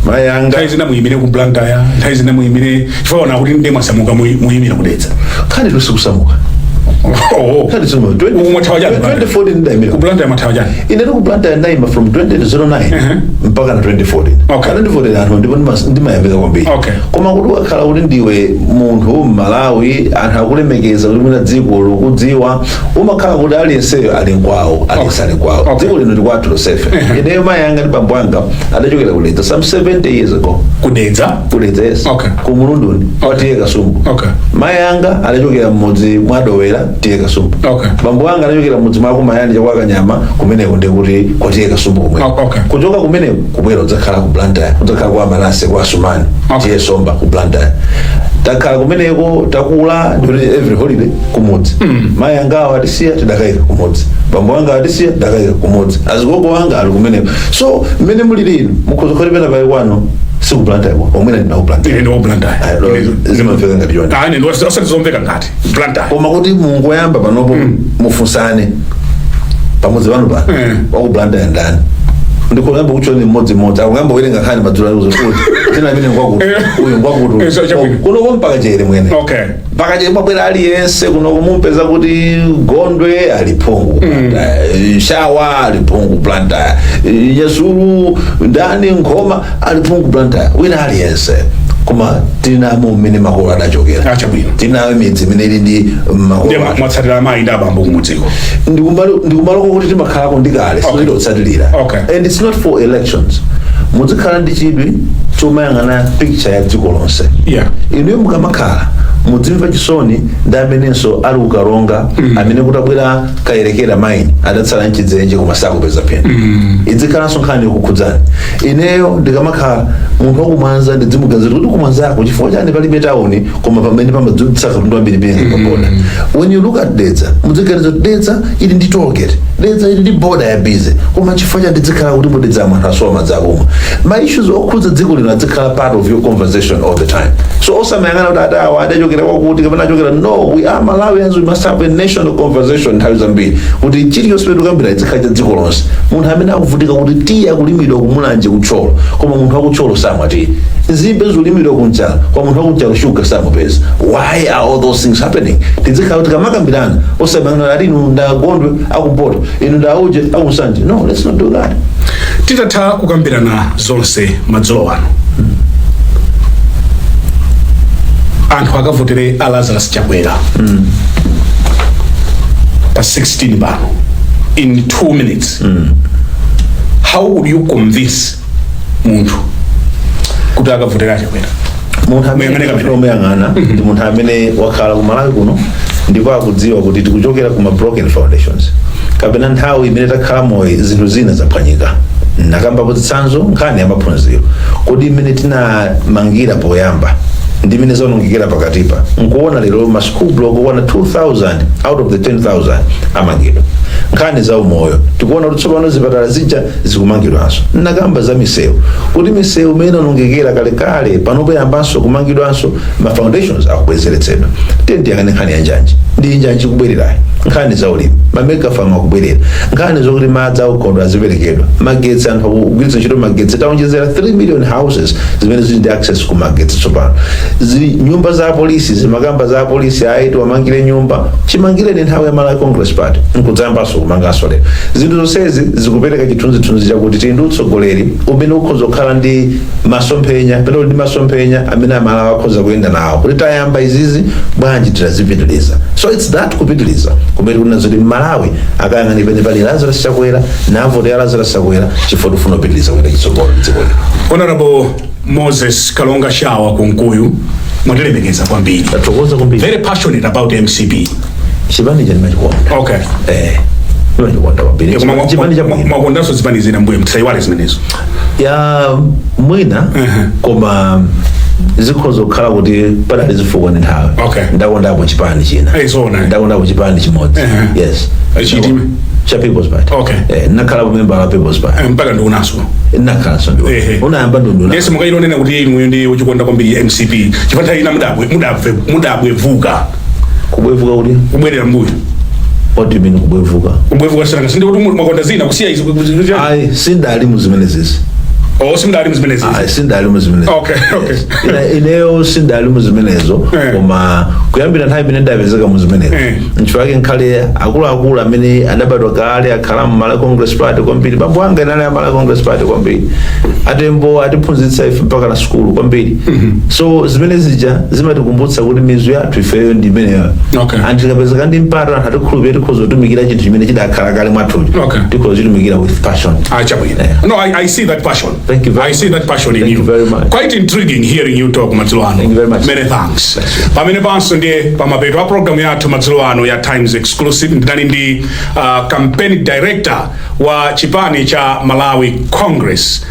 mayanga taizina muimire ku Blantyre taizina muimire chifukwa kuti ndi mwasamuka muimire kudetsa khani lusikusamuka khani sumo 2014 ndaimira ku Blantyre mathawa ine ku Blantyre ndaima from 2009 mpaka na 2014 kana 2014 anthu ndipo ndimayambika kwambiri koma kuti wakhala kuti ndiwe munthu Malawi anthu akulemekeza kuti mwina dziko likudziwa umakhala kuti aliyenseyo ali nkwawo alisali kwawo dziko lino ndi kwathu losefe ineyo mayanga ndi bambo anga adachokera kudetsa some 70 years ago kudetsa yes ku Mulunduni kwatiye Kasumbu mayanga adachokera mmodzi mwadowera tiye Kasumbu bambo anga adachokera mmodzi mwako mayani chakwa Kanyama kumeneko ndikuti kwatiye Kasumbu kumwe kuchoka kumeneko kubwera udzakhala ku Blantyre udzakhala kwa Malase kwa Sumani tiye Somba ku Blantyre takhala kumeneko takula ndikuti every holiday kumudzi mayanga awatisiya tidakaika kumudzi bambo anga awatisiya tidakaika kumudzi azigogo wanga ali kumeneko so mmene muli lino mukhoza kholipena paye kwano siku Blantyre omwena ndina ku Blantyre ine ndo Blantyre zimamveka ngati yona ine ndo osati ngati Blantyre koma kuti mungu yamba panopo mufunsane pamudzi pano pa wa ku Blantyre ndani ndikolamba kuchoni mmodzi akungamba werenga nkhani madzulo akuzo kuti tena amene ngwakuti uyu ngwakuti kuno mpaka jere mwene mpaka jere mabwera aliyense kuno kumumpeza kuti Gondwe ali Phungu Shawa ali Phungu Blantyre Yasulu ndani Nkhoma ali Phungu Blantyre wina aliyense koma tinamo mmene makolo adachokera tinayo midzi imene ili ndi makolo mwatsatira mayi ndi abambo kumudziko ndikumaloko kuti timakhalako ndikale sinoita kutsatirira and it's not for elections muzikhala ndi chidwi chomayang'ana picture ya dziko lonse inuyo mukamakhala mudzimva chisoni ndi amenenso ali ukaronga amene kutabwera kayerekera maini adatsala mchidzenje koma sakupeza pena idzikhalanso nkhani yokukhudzani ineyo ndikamakhala munthu wakumwanza ndidzimuganizira kuti kumwanzako chifukwa chani palibe tawuni koma pamene pamadzutsa katundu ambiri penga paboda when you look at Dedza mudziganiza kuti Dedza ili ndi tollgate Dedza ili ndi boda ya bize koma chifukwa chani ndizikhala kuti mudedza anthu asowa madzi akumwa ma issues okhudza dziko lino adzikhala part of your conversation all the time so osamayang'ana kuti adawa adachokera kwakuti kapena achokera no we are Malawians we must have a national conversation nthawi zambiri kuti chiliyonse petu kambira idzikhala cha dziko lonse munthu amene akuvutika kuti tiye akulimidwa kumulanje kutcholo koma munthu wakutcholo samwati nzimbe zulimidwa kumchala kwa munthu wakumchala shuga samupeza why are all those things happening tidzikhala kuti kamakambirana osamayang'ana kuti inu nda Gondwe akumpoto inu nda Uje akumsanje no let's not do that titatha kukambirana zonse madzulo ano anthu akavotere a Lazarus Chakwera pa 16 pano in 2 minutes how would you convince munthu kuti akavotere Chakwera munthu amene omuyang'ana ndi munthu amene wakhala ku Malawi kuno ndipo akudziwa kuti tikuchokera kuma broken foundations kapena nthawi imene takhala moyo zinthu zina zaphwanyika nakambapo zitsanzo nkhani ya maphunziro kodi imene tinamangira poyamba ndi imene zaonongekera pakatipa nkuona lero ma school block kuona 2000 out of the 10,000 amangidwa nkhani za umoyo tikuona kuti tsopano zipatala zija zikumangidwanso nakamba za misewu kuti misewu imene inonongekera kalekale panopo yambanso kumangidwanso ma foundations akubwezeretsedwa tiyang'ane nkhani ya njanji ndi njanji kubwererayo nkhani za ulimi mamegafamu akubwerera nkhani zokuti madzi aukhondo aziperekedwa magetsi anthu akugwiritsa ntchito magetsi taonjezera 3 million houses zimene zili ndi access ku magetsi tsopano nyumba za polisi zimakamba za polisi aiti wamangire nyumba chimangireni nthawi ya Malawi Congress Party nkudzayambanso kumanganso lero zinthu zonsezi zikupereka chithunzithunzi chakuti tili ndi utsogoleri umene ukhoza kukhala ndi masomphenya pena ndi masomphenya amene Amalawi akhoza kuyenda nawo kuti tayamba izizi bwanji titazipitiliza so it's that kupitiliza kumene kunena zoti Malawi akayang'ana pene pali Lazarus Chakwera na avote ya Lazarus Chakwera chifukwa tifuna kupitiliza kuyenda chitsogolo dziko lino. Honorable Moses Kalonga Shawa Kunkuyu mwatilemekeza kwambiri very passionate about MCP chipani cha ndimachikonda. Okay. Ndimachikonda kwambiri. Chipani cha mwakondanso zipani zina mbuye mtisaiwale zimenezo. Ya mwina koma zikhoza kukhala kuti padali zifukwa ndi nthawi. Okay. Ndakondapo chipani china. Ndakondapo chipani chimodzi. Yes. Chitime cha People's Party. Okay. Nakhala member wa People's Party. Mpaka ndo unaso. Nakhalanso ndo. Unayamba ndo ndo. Yes, mukailonena kuti inu ndi uchikonda kwambiri MCP. Chipata ina mudabwevuka. Kubwevuka kuti? Kubwerera mbuyo. What do you mean kubwevuka? Kubwevuka sana sindi kuti mwakonda zina kusiya izo. Ai sindali muzimenezezi. Sindali muzimenezo. Sindali muzimenezo. Okay. Ineyo sindali muzimenezo koma kuyambira nthawi imene ndapezeka muzimenezo. Nchifukwa nkhale akulu amene adabadwa kale akhala mu Malawi Congress Party kwambiri. Bambo anga inali ya Malawi Congress Party kwambiri. Atembo atiphunzitsa ife mpaka na school kwambiri. So zimenezi zimatikumbutsa kuti mizu yathu ifeyo ndi imeneyo. Antikapezeka ndi mpata atikhulupirira tikhoza kutumikira chinthu chimene chidakhala kale mwathu. Tikhoza kutumikira with passion. No, I see that passion. Thank you very much. I see that passion in you. Thank you very much. Quite intriguing hearing you talk, Mazilowano. Thank you very much. Many thanks. Pamene panso ndiye pamapeto wa program yathu Mazilowano ya Times Exclusive ndani ndi campaign director wa chipani cha Malawi Congress.